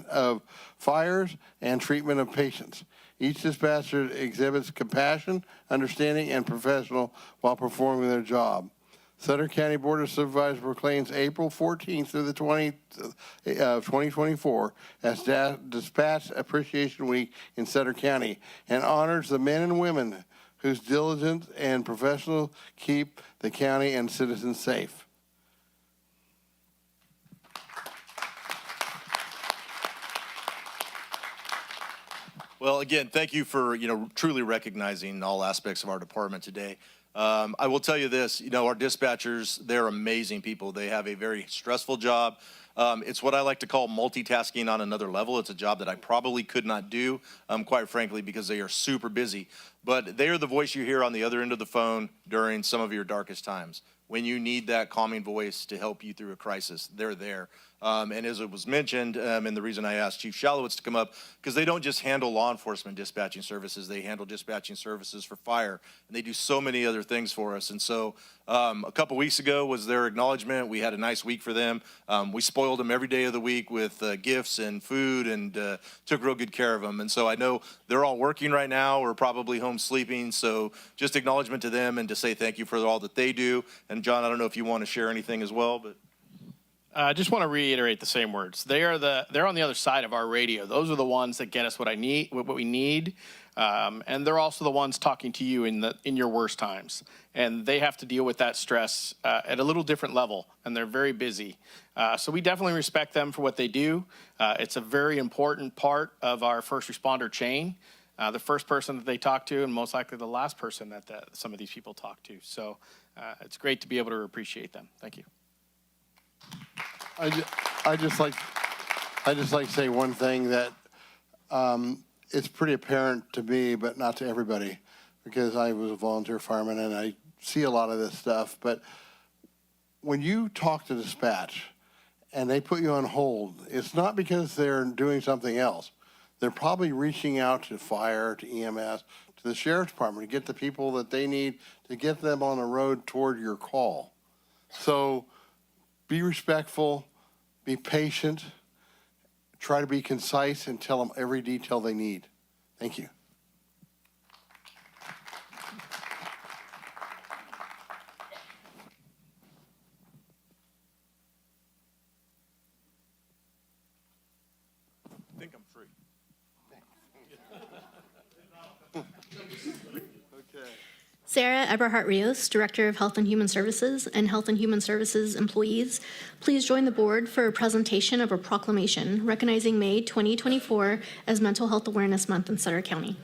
of fires, and treatment of patients. Each dispatcher exhibits compassion, understanding, and professional while performing their job. Sutter County Board of Supervisors proclaims April 14th through the 20th of 2024 as Dispatch Appreciation Week in Sutter County and honors the men and women whose diligence and professional keep the county and citizens safe. Well, again, thank you for, truly recognizing all aspects of our department today. I will tell you this, our dispatchers, they're amazing people. They have a very stressful job. It's what I like to call multitasking on another level. It's a job that I probably could not do, quite frankly, because they are super busy. But they are the voice you hear on the other end of the phone during some of your darkest times. When you need that calming voice to help you through a crisis, they're there. And as it was mentioned, and the reason I asked Chief Shalowitz to come up, because they don't just handle law enforcement dispatching services, they handle dispatching services for fire, and they do so many other things for us. And so a couple weeks ago was their acknowledgement. We had a nice week for them. We spoiled them every day of the week with gifts and food and took real good care of them. And so I know they're all working right now or probably home sleeping. So just acknowledgement to them and to say thank you for all that they do. And John, I don't know if you want to share anything as well, but. I just want to reiterate the same words. They're on the other side of our radio. Those are the ones that get us what we need, and they're also the ones talking to you in your worst times. And they have to deal with that stress at a little different level, and they're very busy. So we definitely respect them for what they do. It's a very important part of our first responder chain. The first person that they talk to, and most likely the last person that some of these people talk to. So it's great to be able to appreciate them. Thank you. I just like to say one thing that it's pretty apparent to me, but not to everybody, because I was a volunteer fireman and I see a lot of this stuff. But when you talk to dispatch and they put you on hold, it's not because they're doing something else. They're probably reaching out to fire, to EMS, to the sheriff's department to get the people that they need to get them on the road toward your call. So be respectful, be patient, try to be concise, and tell them every detail they need. Thank you. I think I'm free. Okay. Sarah Eberhardt-Rios, Director of Health and Human Services and Health and Human Services Employees, please join the board for a presentation of a proclamation recognizing May 2024 as Mental Health Awareness Month in Sutter County.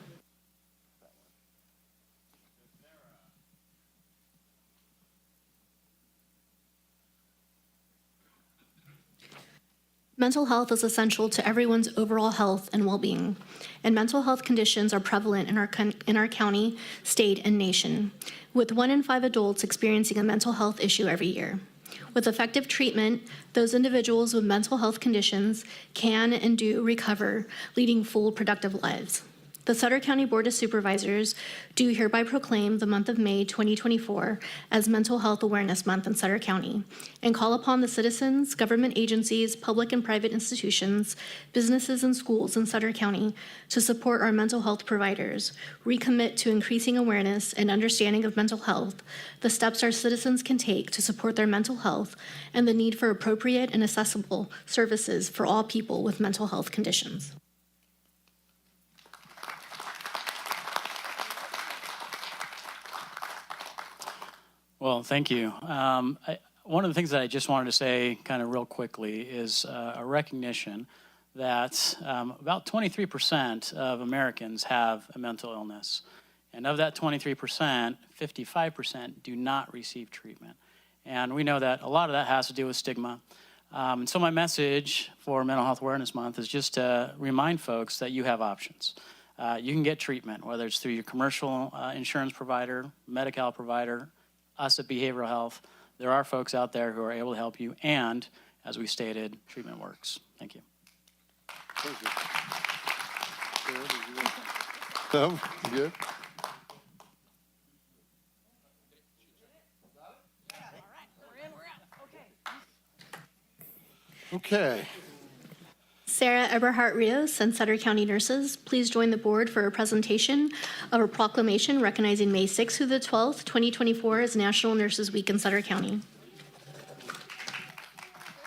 Mental health is essential to everyone's overall health and well-being, and mental health conditions are prevalent in our county, state, and nation, with 1 in 5 adults experiencing a mental health issue every year. With effective treatment, those individuals with mental health conditions can and do recover, leading full, productive lives. The Sutter County Board of Supervisors do hereby proclaim the month of May 2024 as Mental Health Awareness Month in Sutter County and call upon the citizens, government agencies, public and private institutions, businesses, and schools in Sutter County to support our mental health providers, recommit to increasing awareness and understanding of mental health, the steps our citizens can take to support their mental health, and the need for appropriate and accessible services for all people with mental health conditions. Well, thank you. One of the things that I just wanted to say kind of real quickly is a recognition that about 23% of Americans have a mental illness. And of that 23%, 55% do not receive treatment. And we know that a lot of that has to do with stigma. And so my message for Mental Health Awareness Month is just to remind folks that you have options. You can get treatment, whether it's through your commercial insurance provider, Medi-Cal provider, us at Behavioral Health. There are folks out there who are able to help you, and as we stated, treatment works. Thank you. Thank you. Tom, you good? Okay. Sarah Eberhardt-Rios and Sutter County nurses, please join the board for a presentation of a proclamation recognizing May 6th through the 12th, 2024 as National Nurses Week in Sutter County.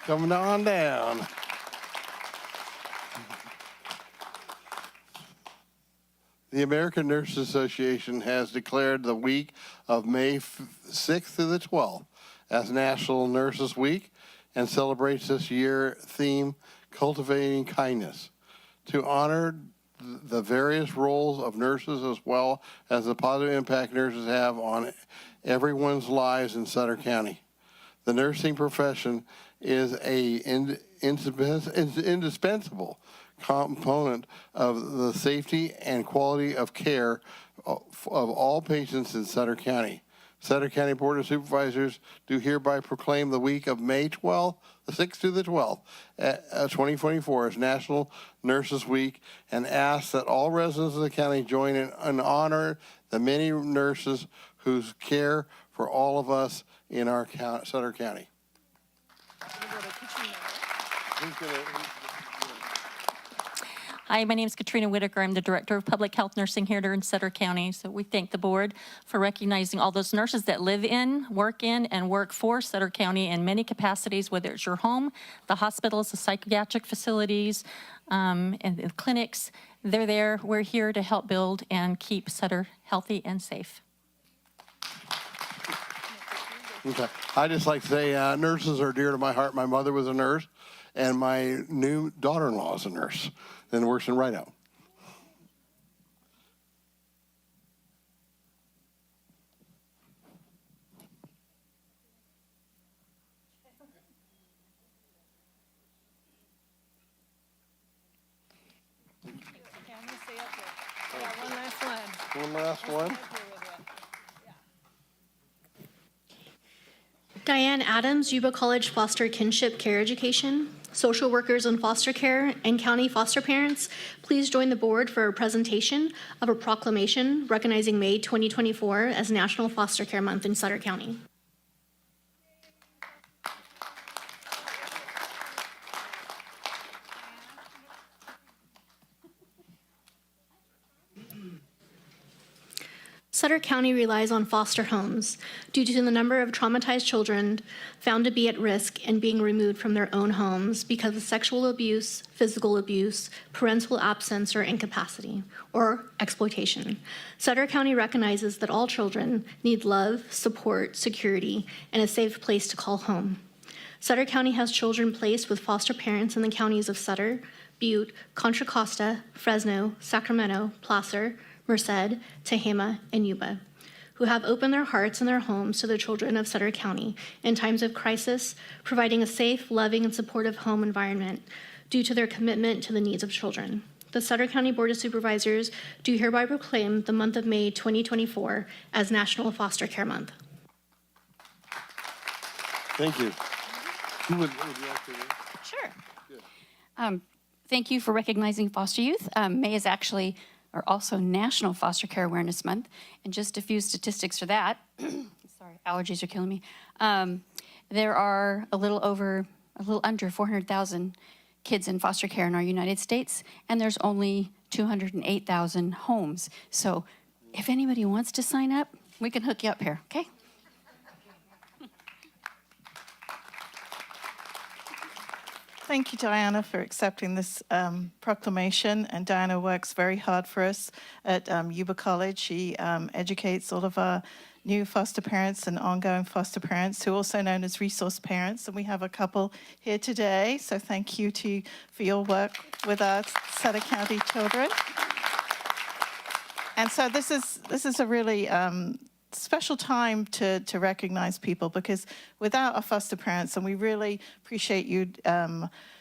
Coming on down. The American Nurses Association has declared the week of May 6th through the 12th as National Nurses Week and celebrates this year theme, Cultivating Kindness, to honor the various roles of nurses as well as the positive impact nurses have on everyone's lives in Sutter County. The nursing profession is an indispensable component of the safety and quality of care of all patients in Sutter County. Sutter County Board of Supervisors do hereby proclaim the week of May 12th, the 6th to the 12th, 2024 as National Nurses Week, and ask that all residents of the county join in and honor the many nurses who care for all of us in our Sutter County. Hi, my name is Katrina Whitaker. I'm the Director of Public Health Nursing here in Sutter County. So we thank the board for recognizing all those nurses that live in, and work for Sutter County in many capacities, whether it's your home, the hospitals, the psychiatric facilities, and the clinics. They're there. We're here to help build and keep Sutter healthy and safe. Okay. I just like to say nurses are dear to my heart. My mother was a nurse, and my new daughter-in-law is a nurse and works in Rideout. One last one. Diane Adams, Yuba College Foster Kinship Care Education. Social workers in foster care and county foster parents, please join the board for a presentation of a proclamation recognizing May 2024 as National Foster Care Month in Sutter County. Sutter County relies on foster homes due to the number of traumatized children found to be at risk and being removed from their own homes because of sexual abuse, physical abuse, parental absence or incapacity, or exploitation. Sutter County recognizes that all children need love, support, security, and a safe place to call home. Sutter County has children placed with foster parents in the counties of Sutter, Butte, Contra Costa, Fresno, Sacramento, Placer, Merced, Tehama, and Yuba, who have opened their hearts and their homes to the children of Sutter County in times of crisis, providing a safe, loving, and supportive home environment due to their commitment to the needs of children. The Sutter County Board of Supervisors do hereby proclaim the month of May 2024 as National Foster Care Month. Thank you. Who would like to? Sure. Thank you for recognizing foster youth. May is actually also National Foster Care Awareness Month. And just a few statistics for that. Sorry, allergies are killing me. There are a little under 400,000 kids in foster care in our United States, and there's only 208,000 homes. So if anybody wants to sign up, we can hook you up here, okay? Thank you, Diana, for accepting this proclamation. And Diana works very hard for us at Yuba College. She educates all of our new foster parents and ongoing foster parents, who are also known as resource parents. And we have a couple here today. So thank you for your work with our Sutter County children. And so this is a really special time to recognize people, because without our foster parents, and we really appreciate you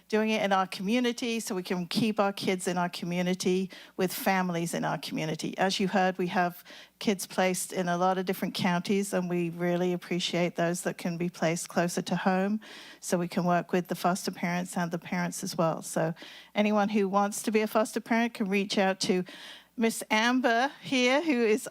doing it in our community so we can keep our kids in our community with families in our community. As you heard, we have kids placed in a lot of different counties, and we really appreciate those that can be placed closer to home so we can work with the foster parents and the parents as well. So anyone who wants to be a foster parent can reach out to Miss Amber here, who is,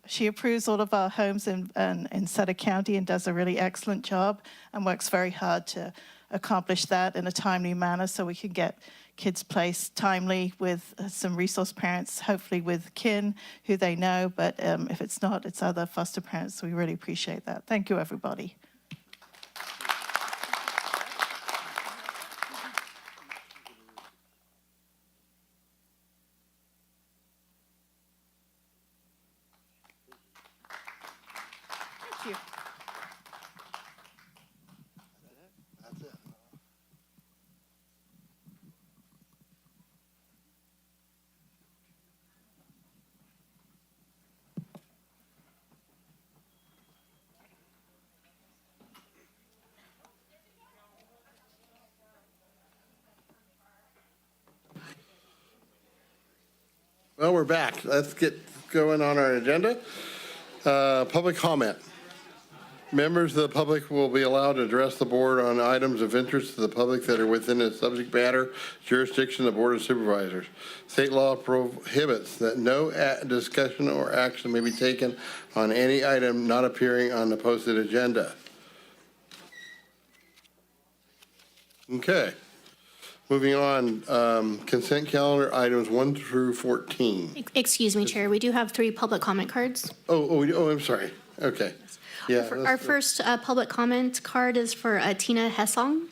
she approves all of our homes in Sutter County and does a really excellent job and works very hard to accomplish that in a timely manner so we can get kids placed timely with some resource parents, hopefully with kin who they know, but if it's not, it's other foster parents, so we really appreciate that. Thank you, everybody. Well, we're back. Let's get going on our agenda. Public comment. Members of the public will be allowed to address the board on items of interest to the public that are within the subject matter jurisdiction of the Board of Supervisors. State law prohibits that no discussion or action may be taken on any item not appearing on the posted agenda. Okay. Moving on, consent calendar items 1 through 14. Excuse me, Chair, we do have 3 public comment cards. Oh, I'm sorry. Okay. Yeah. Our first public comment card is for Tina Hessong.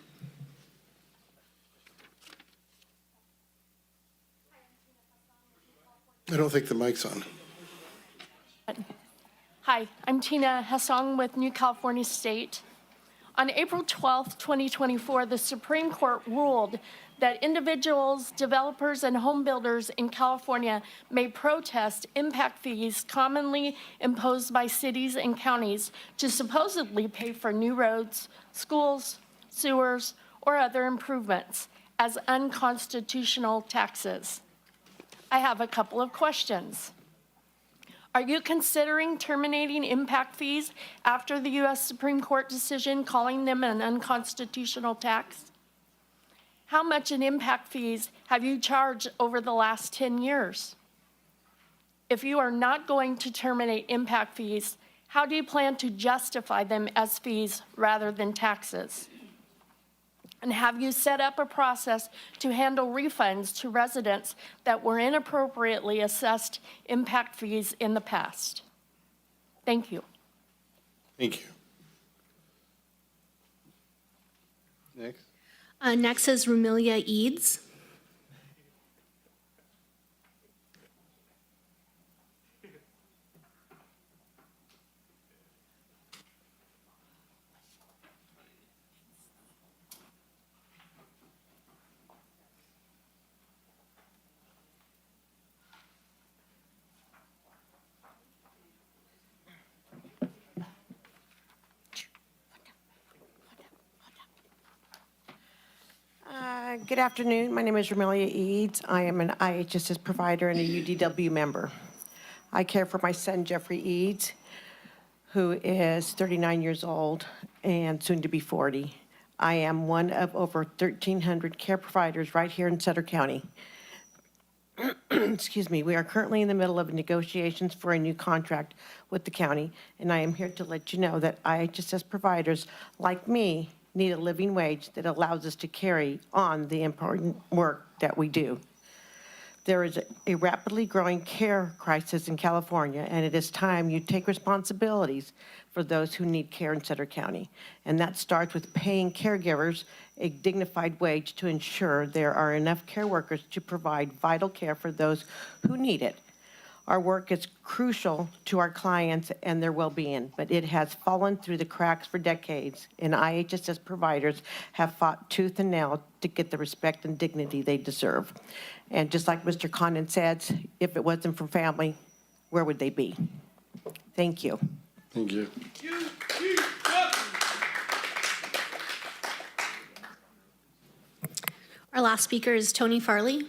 I don't think the mic's on. Hi, I'm Tina Hessong with New California State. On April 12th, 2024, the Supreme Court ruled that individuals, developers, and home builders in California may protest impact fees commonly imposed by cities and counties to supposedly pay for new roads, schools, sewers, or other improvements as unconstitutional taxes. I have a couple of questions. Are you considering terminating impact fees after the U.S. Supreme Court decision calling them an unconstitutional tax? How much in impact fees have you charged over the last 10 years? If you are not going to terminate impact fees, how do you plan to justify them as fees rather than taxes? And have you set up a process to handle refunds to residents that were inappropriately assessed impact fees in the past? Thank you. Thank you. Next. Next is Rumelia Eads. Good afternoon. My name is Romelia Eads. I am an IHSS provider and a UDW member. I care for my son, Jeffrey Eads, who is 39 years old and soon to be 40. I am one of over 1,300 care providers right here in Sutter County. Excuse me. We are currently in the middle of negotiations for a new contract with the county, and I am here to let you know that IHSS providers like me need a living wage that allows us to carry on the important work that we do. There is a rapidly growing care crisis in California, and it is time you take responsibilities for those who need care in Sutter County. And that starts with paying caregivers a dignified wage to ensure there are enough care workers to provide vital care for those who need it. Our work is crucial to our clients and their well-being, but it has fallen through the cracks for decades, and IHSS providers have fought tooth and nail to get the respect and dignity they deserve. And just like Mr. Condon said, if it wasn't for family, where would they be? Thank you. Thank you. Our last speaker is Tony Farley.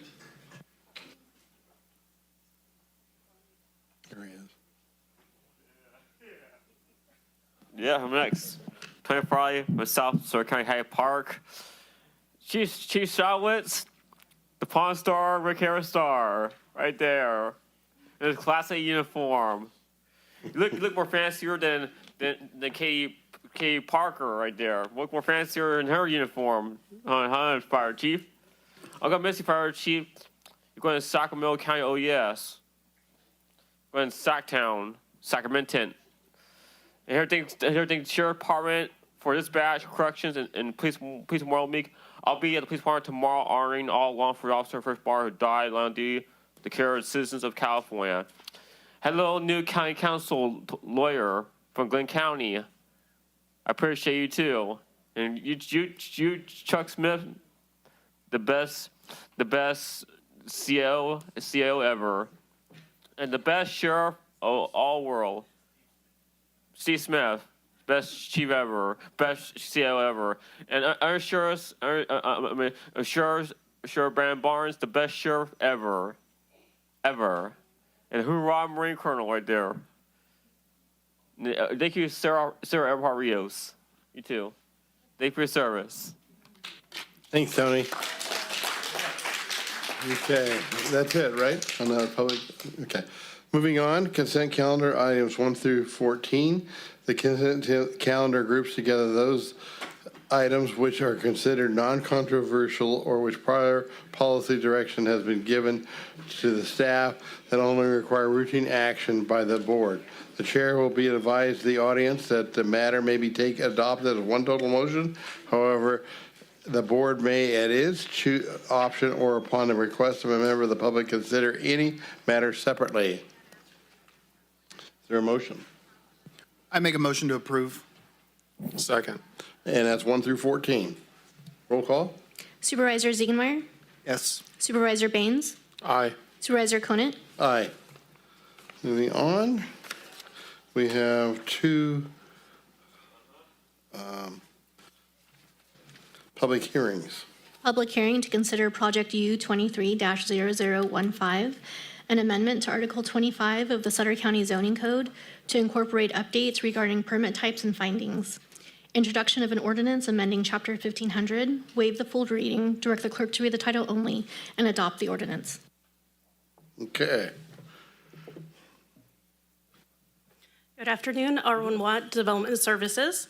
Yeah, I'm next. Tony Farley, myself, Sutter County Hyde Park. Chief Shawitz, the Pawn Star, Rick Harris Star, right there. In his Class A uniform. You look more fancier than Katie Parker right there. Look more fancier in her uniform. Fire Chief. I'll go miss you, Fire Chief. You're going to Sacramento County, oh yes. Going to Sacktown, Sacramento. And everything Sheriff Department for dispatch, corrections, and police Memorial Week. I'll be at the police department tomorrow honoring all law enforcement officers first bar who died on duty to care of citizens of California. Hello, new county council lawyer from Glenn County. I appreciate you too. And you Chuck Smith, the best CO ever, and the best sheriff of all world. Steve Smith, best chief ever, best CO ever, and Sheriff Brandon Barnes, the best sheriff ever. ever. And hoorah, Marine Colonel right there. Thank you, Sarah Eberhard Rios. You too. Thank you for your service. Thanks, Tony. Okay, that's it, right? On the public, okay. Moving on, consent calendar items 1 through 14. The consent calendar groups together those items which are considered non-controversial or which prior policy direction has been given to the staff that only require routine action by the board. The chair will be advised the audience that the matter may be adopted as one total motion. However, the board may, at its option or upon the request of a member of the public, consider any matter separately. Is there a motion? I make a motion to approve. Second. And that's 1 through 14. Roll call. Supervisor Ziegenmeier, Yes. Supervisor Baines, Aye. Supervisor Conant, Aye. Moving on, we have 2 public hearings. public hearing to consider Project U 23-0015, an amendment to Article 25 of the Sutter County Zoning Code to incorporate updates regarding permit types and findings. Introduction of an ordinance amending Chapter 1500, waive the full reading, direct the clerk to read the title only, and adopt the ordinance. Okay. Good afternoon, Arwen Watt, Development Services.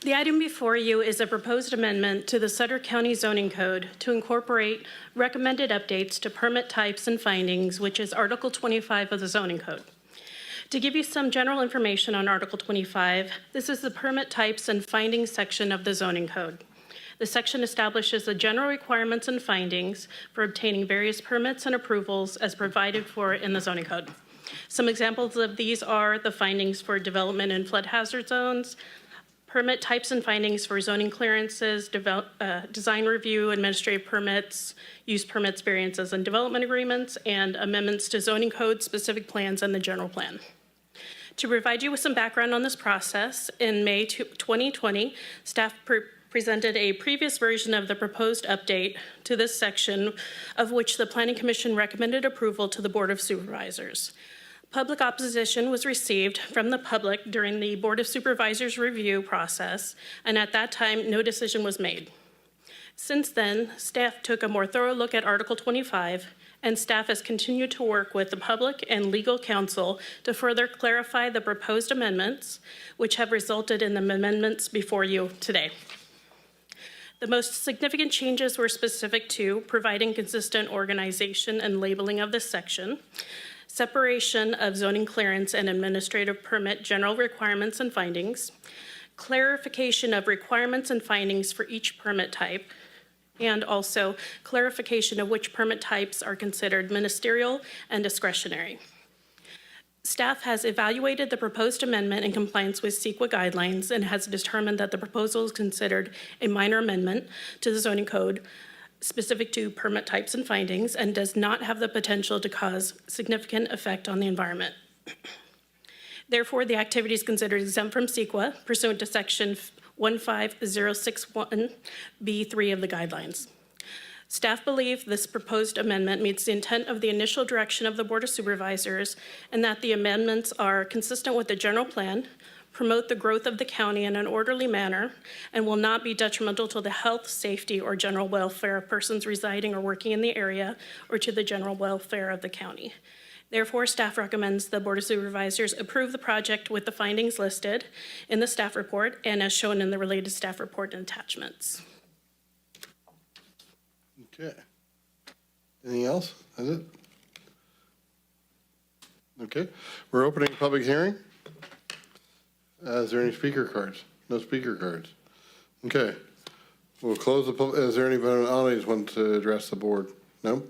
The item before you is a proposed amendment to the Sutter County Zoning Code to incorporate recommended updates to permit types and findings, which is Article 25 of the Zoning Code. To give you some general information on Article 25, this is the permit types and findings section of the Zoning Code. The section establishes the general requirements and findings for obtaining various permits and approvals as provided for in the Zoning Code. Some examples of these are the findings for development in flood hazard zones, permit types and findings for zoning clearances, design review, administrative permits, use permits, variances, and development agreements, and amendments to zoning code, specific plans, and the general plan. To provide you with some background on this process, in May 2020, staff presented a previous version of the proposed update to this section, of which the Planning Commission recommended approval to the Board of Supervisors. Public opposition was received from the public during the Board of Supervisors review process, and at that time, no decision was made. Since then, staff took a more thorough look at Article 25, and staff has continued to work with the public and legal counsel to further clarify the proposed amendments, which have resulted in the amendments before you today. The most significant changes were specific to providing consistent organization and labeling of this section, separation of zoning clearance and administrative permit general requirements and findings, clarification of requirements and findings for each permit type, and also clarification of which permit types are considered ministerial and discretionary. Staff has evaluated the proposed amendment in compliance with CEQA guidelines and has determined that the proposal is considered a minor amendment to the zoning code specific to permit types and findings and does not have the potential to cause significant effect on the environment. Therefore, the activity is considered exempt from CEQA pursuant to Section 15061B3 of the guidelines. Staff believe this proposed amendment meets the intent of the initial direction of the Board of Supervisors and that the amendments are consistent with the general plan, promote the growth of the county in an orderly manner, and will not be detrimental to the health, safety, or general welfare of persons residing or working in the area or to the general welfare of the county. Therefore, staff recommends the Board of Supervisors approve the project with the findings listed in the staff report and as shown in the related staff report and attachments. Okay. Anything else? Is it? Okay. We're opening a public hearing. Is there any speaker cards? No speaker cards. Okay. We'll close the public. Is there anybody in the audience want to address the board? No?